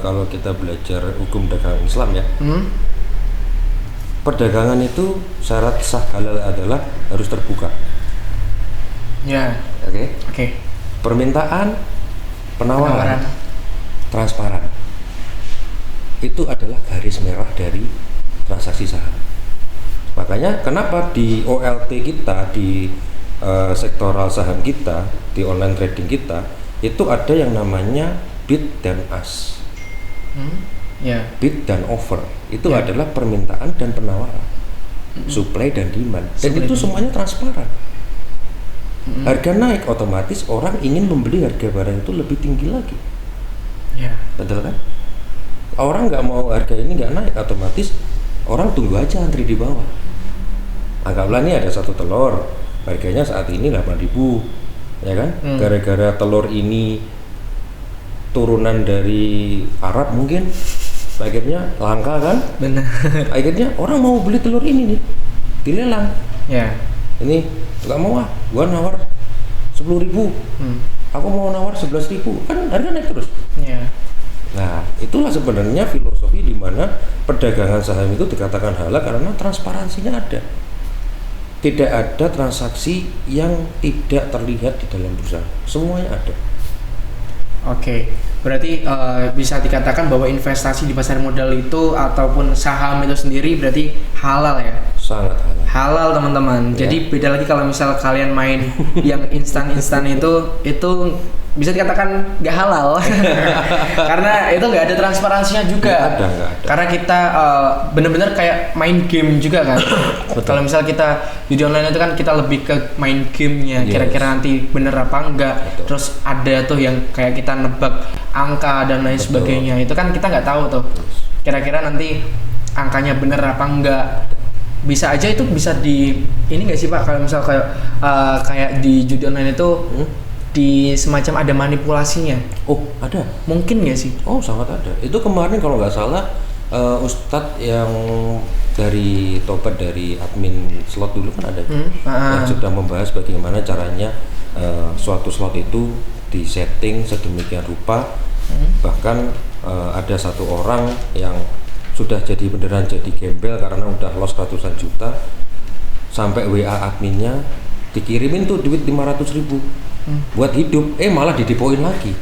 kalau kita belajar hukum dagangan Islam ya. Perdagangan itu syarat sah halal adalah harus terbuka. Permintaan, penawaran, transparan. Itu adalah garis merah dari transaksi saham. Makanya kenapa di OLT kita, di sektoral saham kita, di online trading kita, itu ada yang namanya bid dan ask. Bid dan offer itu adalah permintaan dan penawaran, supply dan demand, dan itu semuanya transparan. Harga naik, otomatis orang ingin membeli harga barang itu lebih tinggi lagi. Betul kan? Orang nggak mau harga ini nggak naik, otomatis orang tunggu aja antri di bawah. Anggaplah nih ada satu telur, harganya saat ini 8.000, ya kan? Gara-gara telur ini turunan dari Arab mungkin, akhirnya langka kan? Benar. Akhirnya orang mau beli telur ini nih, dilelang. Ini nggak mau gua nawar 10.000, aku mau nawar 11.000, kan harga naik terus. Nah, itulah sebenarnya filosofi di mana perdagangan saham itu dikatakan halal karena transparansinya ada. Tidak ada transaksi yang tidak terlihat di dalam bursa, semuanya ada. Berarti bisa dikatakan bahwa investasi di pasar modal itu ataupun saham itu sendiri berarti halal ya? Sangat halal. Halal teman-teman. Jadi beda lagi kalau misal kalian main yang instan-instan itu bisa dikatakan nggak halal karena itu nggak ada transparansinya juga. Nggak ada. Karena kita benar-benar kayak main game juga kan. Kalau misal kita judi online itu kan kita lebih ke main gamenya, kira-kira nanti bener apa enggak. Terus ada tuh yang kayak kita nebak angka dan lain sebagainya. Itu kan kita nggak tahu tuh kira-kira nanti angkanya bener apa enggak. Bisa aja itu bisa di ini nggak sih Pak, kalau misal kayak di judi online itu di semacam ada manipulasinya. Ada. Mungkin nggak sih? Sangat ada. Itu kemarin kalau nggak salah Ustadz yang dari tobat dari admin slot dulu kan ada yang sudah membahas bagaimana caranya suatu slot itu disetting sedemikian rupa. Bahkan ada satu orang yang sudah jadi beneran jadi gembel karena udah loss ratusan juta, sampai WA adminnya dikirimin tuh duit 500.000 buat hidup, malah didepoin lagi.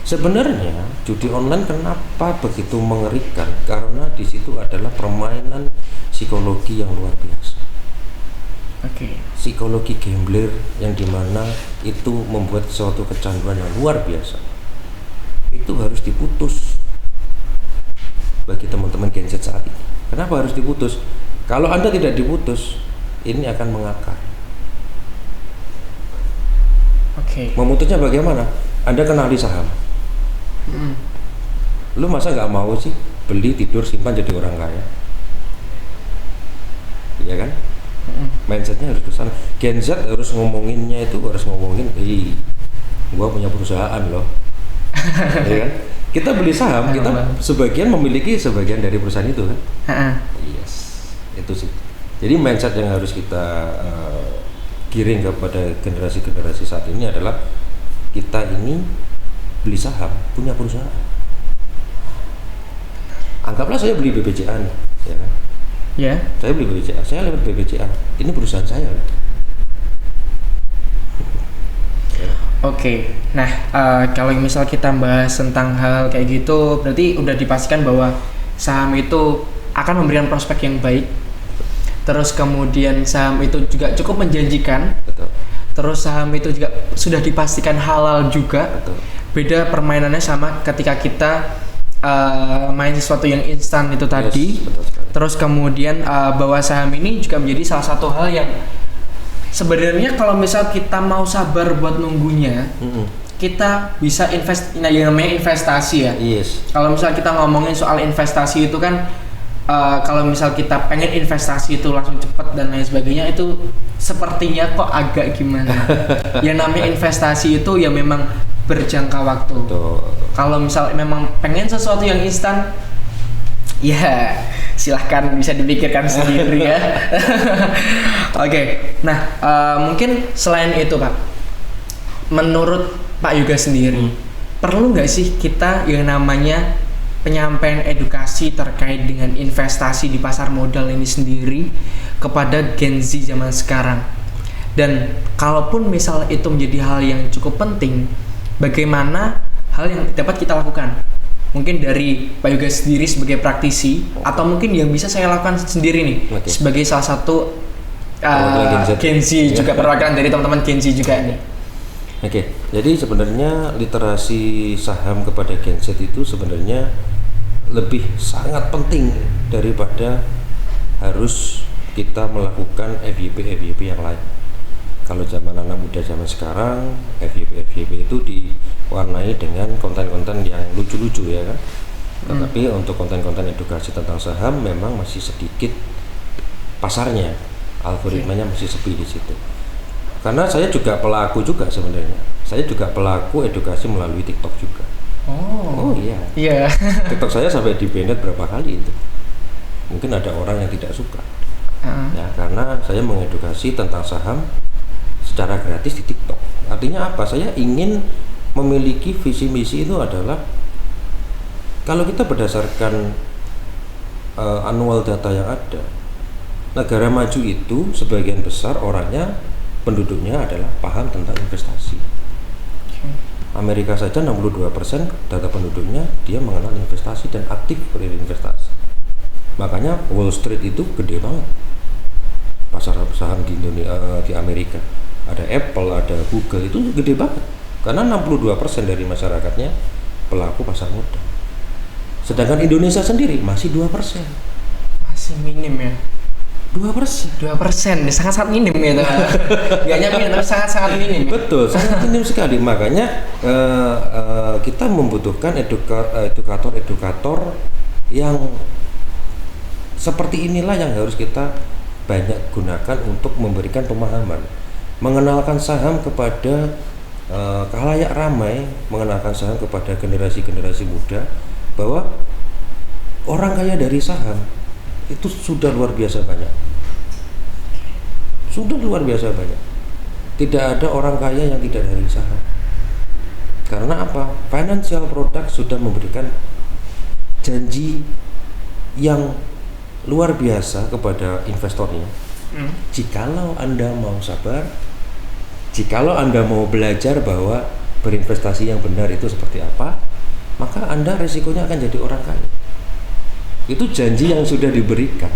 Sebenarnya judi online kenapa begitu mengerikan? Karena di situ adalah permainan psikologi yang luar biasa. Psikologi gambler yang dimana itu membuat suatu kecanduan yang luar biasa. Itu harus diputus bagi teman-teman Gen Z saat ini. Kenapa harus diputus? Kalau Anda tidak diputus, ini akan mengakar. Memutusnya bagaimana? Anda kenali saham. Lu masa nggak mau sih beli, tidur, simpan jadi orang kaya? Iya kan? Mindsetnya harus ke sana. Gen Z harus ngomonginnya itu harus ngomongin, gua punya perusahaan loh. Ya kan? Kita beli saham, kita sebagian memiliki sebagian dari perusahaan itu kan? Itu sih. Jadi mindset yang harus kita giring kepada generasi-generasi saat ini adalah kita ini beli saham, punya perusahaan. Anggaplah saya beli BBCA nih, ya kan? Saya beli BBCA, saya lewat BBCA. Ini perusahaan saya. Nah kalau misal kita bahas tentang hal kayak gitu, berarti udah dipastikan bahwa saham itu akan memberikan prospek yang baik. Terus kemudian saham itu juga cukup menjanjikan. Terus saham itu juga sudah dipastikan halal juga. Beda permainannya sama ketika kita main sesuatu yang instan itu tadi. Terus kemudian bahwa saham ini juga menjadi salah satu hal yang sebenarnya kalau misal kita mau sabar buat nunggunya, kita bisa yang namanya investasi ya. Yes. Kalau misal kita ngomongin soal investasi itu kan, kalau misal kita pengen investasi itu langsung cepet dan lain sebagainya, itu sepertinya kok agak gimana. Yang namanya investasi itu ya memang berjangka waktu. Kalau misal memang pengen sesuatu yang instan, ya silahkan bisa dipikirkan sendiri ya. Oke. Nah, mungkin selain itu Pak, menurut Pak Yoga sendiri, perlu nggak sih kita yang namanya penyampaian edukasi terkait dengan investasi di pasar modal ini sendiri kepada Gen Z zaman sekarang? Dan kalaupun misal itu menjadi hal yang cukup penting, bagaimana hal yang dapat kita lakukan? Mungkin dari Pak Yoga sendiri sebagai praktisi, atau mungkin yang bisa saya lakukan sendiri nih, sebagai salah satu Gen Z juga, perwakilan dari teman-teman Gen Z juga nih. Oke, jadi sebenarnya literasi saham kepada Gen Z itu sebenarnya lebih sangat penting daripada harus kita melakukan FYP yang lain. Kalau zaman anak muda zaman sekarang, FYP itu diwarnai dengan konten-konten yang lucu-lucu ya kan. Tetapi untuk konten-konten edukasi tentang saham memang masih sedikit pasarnya, algoritmanya masih sepi di situ. Karena saya juga pelaku juga sebenarnya. Saya juga pelaku edukasi melalui TikTok juga. Oh iya. Iya. TikTok saya sampai di-banned berapa kali itu. Mungkin ada orang yang tidak suka. Ya, karena saya mengedukasi tentang saham secara gratis di TikTok. Artinya apa? Saya ingin memiliki visi misi itu adalah, kalau kita berdasarkan annual data yang ada, negara maju itu sebagian besar orangnya, penduduknya adalah paham tentang investasi. Amerika saja 62% data penduduknya dia mengenal investasi dan aktif berinvestasi. Makanya Wall Street itu gede banget. Pasar saham di Indonesia, di Amerika. Ada Apple, ada Google, itu gede banget. Karena 62% dari masyarakatnya pelaku pasar modal. Sedangkan Indonesia sendiri masih 2%. Masih minim ya. 2%, sangat-sangat minim ya. Gak nyampe tapi sangat-sangat minim. Betul, sangat minim sekali. Makanya kita membutuhkan edukator-edukator yang seperti inilah yang harus kita banyak gunakan untuk memberikan pemahaman, mengenalkan saham kepada khalayak ramai, mengenalkan saham kepada generasi-generasi muda, bahwa orang kaya dari saham itu sudah luar biasa banyak. Tidak ada orang kaya yang tidak dari saham. Karena apa? Financial product sudah memberikan janji yang luar biasa kepada investornya. Jikalau Anda mau sabar, jikalau Anda mau belajar bahwa berinvestasi yang benar itu seperti apa, maka Anda resikonya akan jadi orang kaya. Itu janji yang sudah diberikan.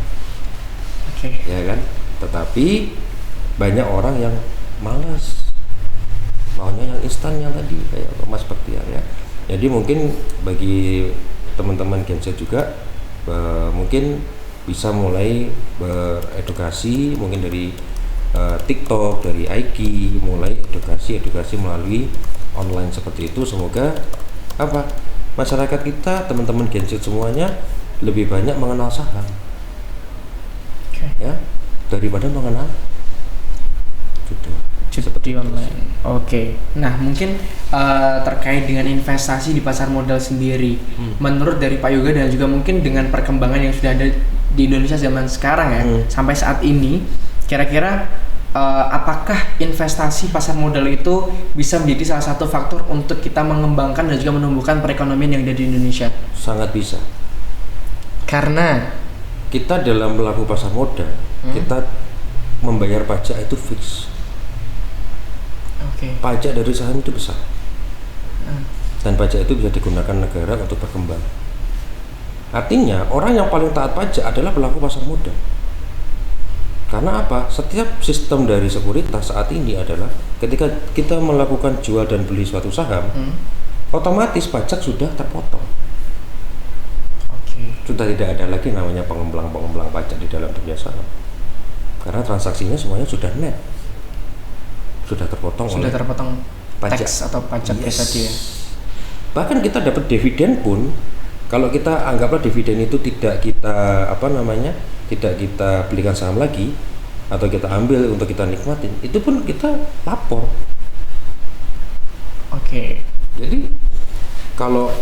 Ya kan? Tetapi banyak orang yang malas, maunya yang instan yang tadi kayak Mas Baktiar ya. Jadi mungkin bagi teman-teman Gen Z juga mungkin bisa mulai beredukasi mungkin dari TikTok, dari IG, mulai edukasi melalui online seperti itu. Semoga apa? Masyarakat kita, teman-teman Gen Z semuanya lebih banyak mengenal saham, ya, daripada mengenal judi online. Nah mungkin terkait dengan investasi di pasar modal sendiri, menurut dari Pak Yoga dan juga mungkin dengan perkembangan yang sudah ada di Indonesia zaman sekarang ya, sampai saat ini, kira-kira apakah investasi pasar modal itu bisa menjadi salah satu faktor untuk kita mengembangkan dan juga menumbuhkan perekonomian yang ada di Indonesia? Sangat bisa. Karena kita dalam melakukan pasar modal, kita membayar pajak itu fix. Pajak dari saham itu besar. Dan pajak itu bisa digunakan negara untuk berkembang. Artinya orang yang paling taat pajak adalah pelaku pasar modal. Karena apa? Setiap sistem dari sekuritas saat ini adalah ketika kita melakukan jual dan beli suatu saham, otomatis pajak sudah terpotong. Sudah tidak ada lagi namanya pengembang pajak di dalam dunia saham. Karena transaksinya semuanya sudah net. Sudah terpotong tax atau pajak tadi ya. Bahkan kita dapat dividen pun, kalau kita anggaplah dividen itu tidak kita tidak kita belikan saham lagi atau kita ambil untuk kita nikmatin, itu pun kita lapor. Oke. Jadi kalau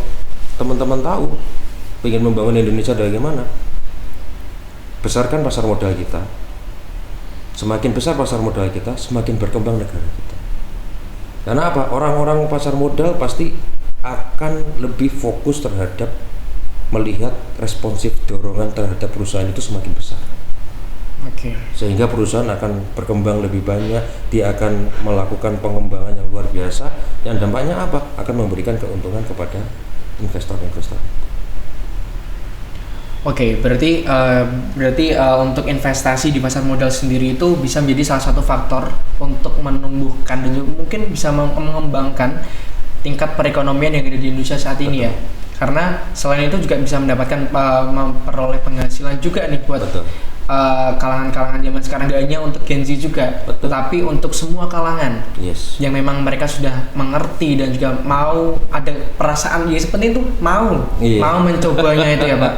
teman-teman tahu ingin membangun Indonesia bagaimana, besarkan pasar modal kita. Semakin besar pasar modal kita, semakin berkembang negara kita. Karena apa? Orang-orang pasar modal pasti akan lebih fokus terhadap melihat responsif dorongan terhadap perusahaan itu semakin besar. Sehingga perusahaan akan berkembang lebih banyak, dia akan melakukan pengembangan yang luar biasa, yang dampaknya apa? Akan memberikan keuntungan kepada investor-investor. Berarti untuk investasi di pasar modal sendiri itu bisa menjadi salah satu faktor untuk menumbuhkan dan juga mungkin bisa mengembangkan tingkat perekonomian yang ada di Indonesia saat ini. Betul. Ya. Karena selain itu juga bisa mendapatkan memperoleh penghasilan juga nih buat kalangan-kalangan zaman sekarang, gak hanya untuk Gen Z juga. Betul. Tetapi untuk semua kalangan yang memang mereka sudah mengerti dan juga mau ada perasaan seperti itu, mau mencobanya itu ya Pak.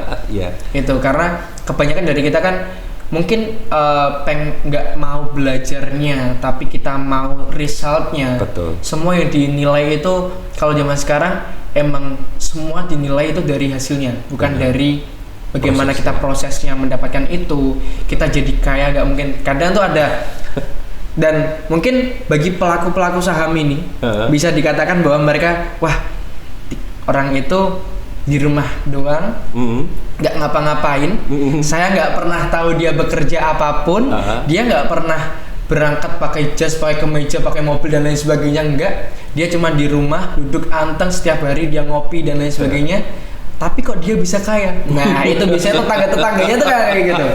Itu karena kebanyakan dari kita kan mungkin nggak mau belajarnya, tapi kita mau resultnya. Betul. Semua yang dinilai itu kalau zaman sekarang emang semua dinilai itu dari hasilnya, bukan dari bagaimana kita prosesnya mendapatkan itu. Kita jadi kaya nggak mungkin. Kadang tuh ada, dan mungkin bagi pelaku-pelaku saham ini bisa dikatakan bahwa mereka orang itu di rumah doang, nggak ngapa-ngapain. Saya nggak pernah tahu dia bekerja apapun. Dia nggak pernah berangkat pakai jas, pakai kemeja, pakai mobil dan lain sebagainya, enggak. Dia cuma di rumah duduk anteng setiap hari, dia ngopi dan lain sebagainya. Tapi kok dia bisa kaya? Nah, itu biasanya tetangga-tetangganya tuh kayak gitu.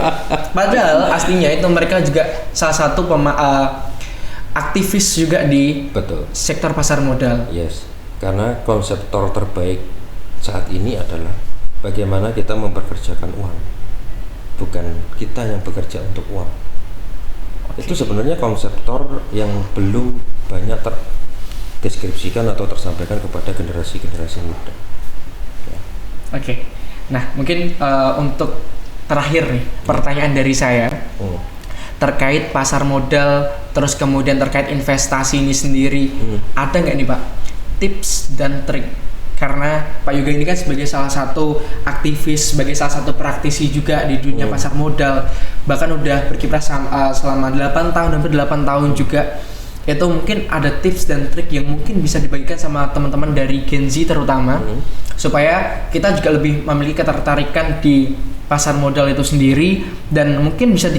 Padahal aslinya itu mereka juga salah satu aktivis juga di sektor pasar modal. Karena konseptor terbaik saat ini adalah bagaimana kita memperkerjakan uang, bukan kita yang bekerja untuk uang. Itu sebenarnya konseptor yang belum banyak terdeskripsikan atau tersampaikan kepada generasi-generasi muda. Nah mungkin untuk terakhir nih pertanyaan dari saya terkait pasar modal, terus kemudian terkait investasi ini sendiri, ada nggak nih Pak tips dan trik? Karena Pak Yoga ini kan sebagai salah satu aktivis, sebagai salah satu praktisi juga di dunia pasar modal, bahkan udah berkiprah selama 8 tahun, hampir 8 tahun juga. Itu mungkin ada tips dan trik yang mungkin bisa dibagikan sama teman-teman dari Gen Z terutama, supaya kita juga lebih memiliki ketertarikan di pasar modal itu sendiri, dan mungkin bisa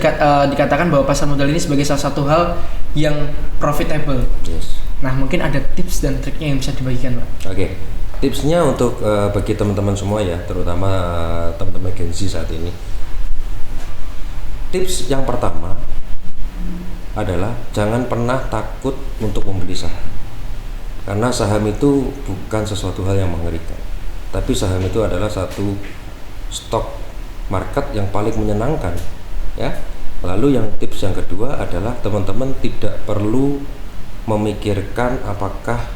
dikatakan bahwa pasar modal ini sebagai salah satu hal yang profitable. Nah mungkin ada tips dan triknya yang bisa dibagikan Pak. Tipsnya untuk bagi teman-teman semua ya, terutama teman-teman Gen Z saat ini. Tips yang pertama adalah jangan pernah takut untuk membeli saham. Karena saham itu bukan sesuatu hal yang mengerikan, tapi saham itu adalah satu stok market yang paling menyenangkan, ya. Lalu yang tips yang kedua adalah teman-teman tidak perlu memikirkan apakah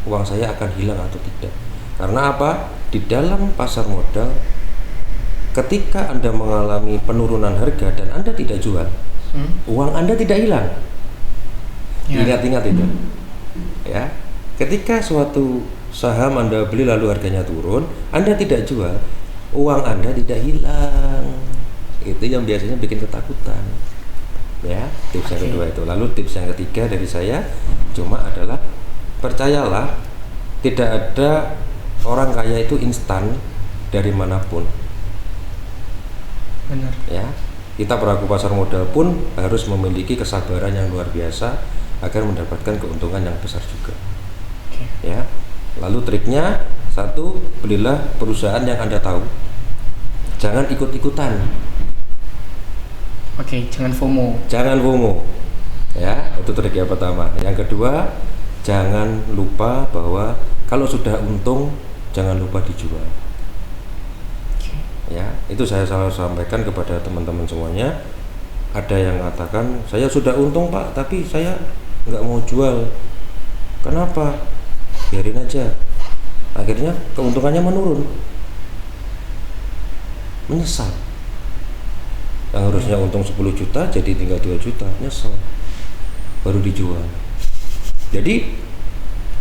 uang saya akan hilang atau tidak. Karena apa? Di dalam pasar modal, ketika Anda mengalami penurunan harga dan Anda tidak jual, uang Anda tidak hilang. Ingat-ingat itu. Ya. Ketika suatu saham Anda beli lalu harganya turun, Anda tidak jual, uang Anda tidak hilang. Itu yang biasanya bikin ketakutan. Ya, tips yang kedua itu. Lalu tips yang ketiga dari saya adalah percayalah, tidak ada orang kaya itu instan dari manapun. Benar. Ya, kita pelaku pasar modal pun harus memiliki kesabaran yang luar biasa agar mendapatkan keuntungan yang besar juga. Ya, lalu triknya satu, belilah perusahaan yang Anda tahu. Jangan ikut-ikutan. Jangan FOMO. Jangan FOMO. Ya, itu trik yang pertama. Yang kedua, jangan lupa bahwa kalau sudah untung jangan lupa dijual. Ya, itu saya selalu sampaikan kepada teman-teman semuanya. Ada yang mengatakan saya sudah untung Pak, tapi saya nggak mau jual Kenapa? Biarin aja. Akhirnya keuntungannya menurun. Menyesal. Yang harusnya untung 10 juta jadi tinggal 2 juta, nyesel. Baru dijual. Jadi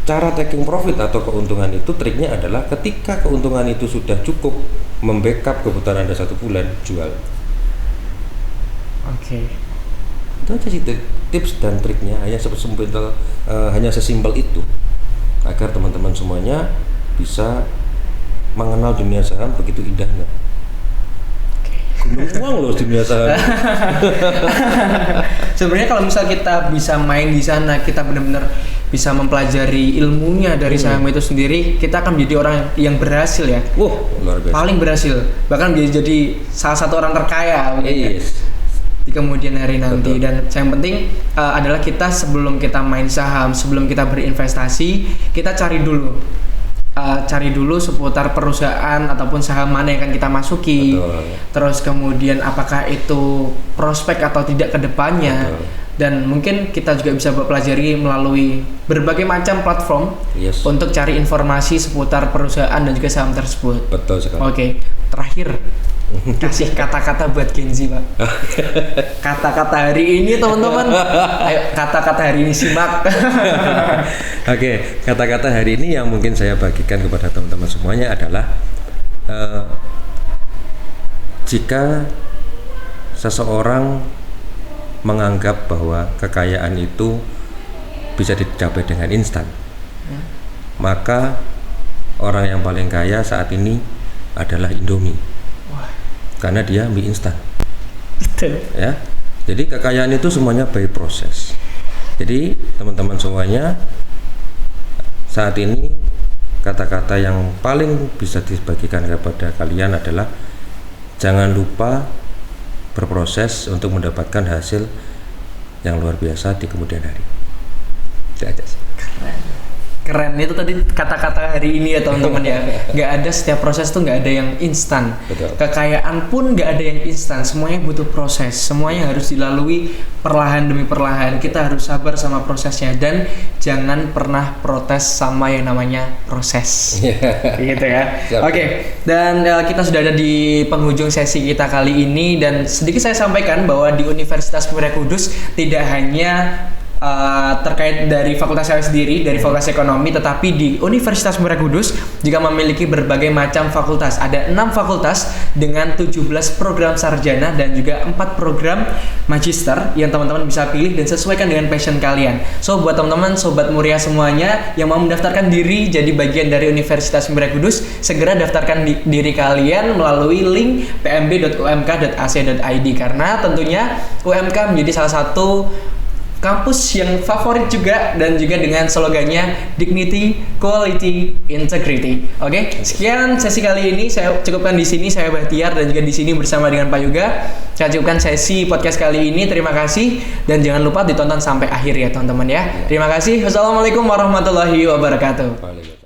cara taking profit atau keuntungan itu triknya adalah ketika keuntungan itu sudah cukup membackup kebutuhan Anda 1 bulan, jual. Oke. Itu aja sih tips dan triknya, hanya sesimpel itu agar teman-teman semuanya bisa mengenal dunia saham begitu indahnya. Gunung uang loh dunia saham. Sebenarnya kalau misal kita bisa main di sana, kita benar-benar bisa mempelajari ilmunya dari saham itu sendiri, kita akan menjadi orang yang berhasil ya. Luar biasa. Paling berhasil, bahkan jadi salah satu orang terkaya. Yes. Di kemudian hari nanti. Betul. Dan yang penting adalah kita sebelum kita main saham, sebelum kita berinvestasi, kita cari dulu seputar perusahaan ataupun saham mana yang akan kita masuki. Betul. Terus kemudian apakah itu prospek atau tidak ke depannya. Betul. Dan mungkin kita juga bisa pelajari melalui berbagai macam platform untuk cari informasi seputar perusahaan dan juga saham tersebut. Betul sekali. Oke, terakhir kasih kata-kata buat Gen Z, Pak. Kata-kata hari ini, teman-teman. Ayo, kata-kata hari ini simak. Oke, kata-kata hari ini yang mungkin saya bagikan kepada teman-teman semuanya adalah jika seseorang menganggap bahwa kekayaan itu bisa dicapai dengan instan, maka orang yang paling kaya saat ini adalah Indomie. Karena dia mie instan. Betul. Ya. Jadi kekayaan itu semuanya by proses. Jadi teman-teman semuanya, saat ini kata-kata yang paling bisa dibagikan kepada kalian adalah jangan lupa berproses untuk mendapatkan hasil yang luar biasa di kemudian hari. Itu aja sih. Keren itu tadi kata-kata hari ini ya teman-teman ya. Nggak ada, setiap proses tuh nggak ada yang instan. Kekayaan pun nggak ada yang instan. Semuanya butuh proses. Semuanya harus dilalui perlahan demi perlahan. Kita harus sabar sama prosesnya dan jangan pernah protes sama yang namanya proses. Gitu ya. Oke. Dan kita sudah ada di penghujung sesi kita kali ini dan sedikit saya sampaikan bahwa di Universitas Muria Kudus tidak hanya terkait dari fakultas saya sendiri, dari fakultas ekonomi, tetapi di Universitas Muria Kudus juga memiliki berbagai macam fakultas. Ada 6 fakultas dengan 17 program sarjana dan juga 4 program magister yang teman-teman bisa pilih dan sesuaikan dengan passion kalian. So buat teman-teman Sobat Muria semuanya yang mau mendaftarkan diri jadi bagian dari Universitas Muria Kudus, segera daftarkan diri kalian melalui link pmb.umk.ac.id karena tentunya UMK menjadi salah satu kampus yang favorit juga dan juga dengan slogannya Dignity, Quality, Integrity. Oke, sekian sesi kali ini saya cukupkan di sini. Saya Bahtiar dan juga di sini bersama dengan Pak Yuga. Saya cukupkan sesi podcast kali ini. Terima kasih dan jangan lupa ditonton sampai akhir ya teman-teman ya. Terima kasih. Wassalamualaikum warahmatullahi wabarakatuh.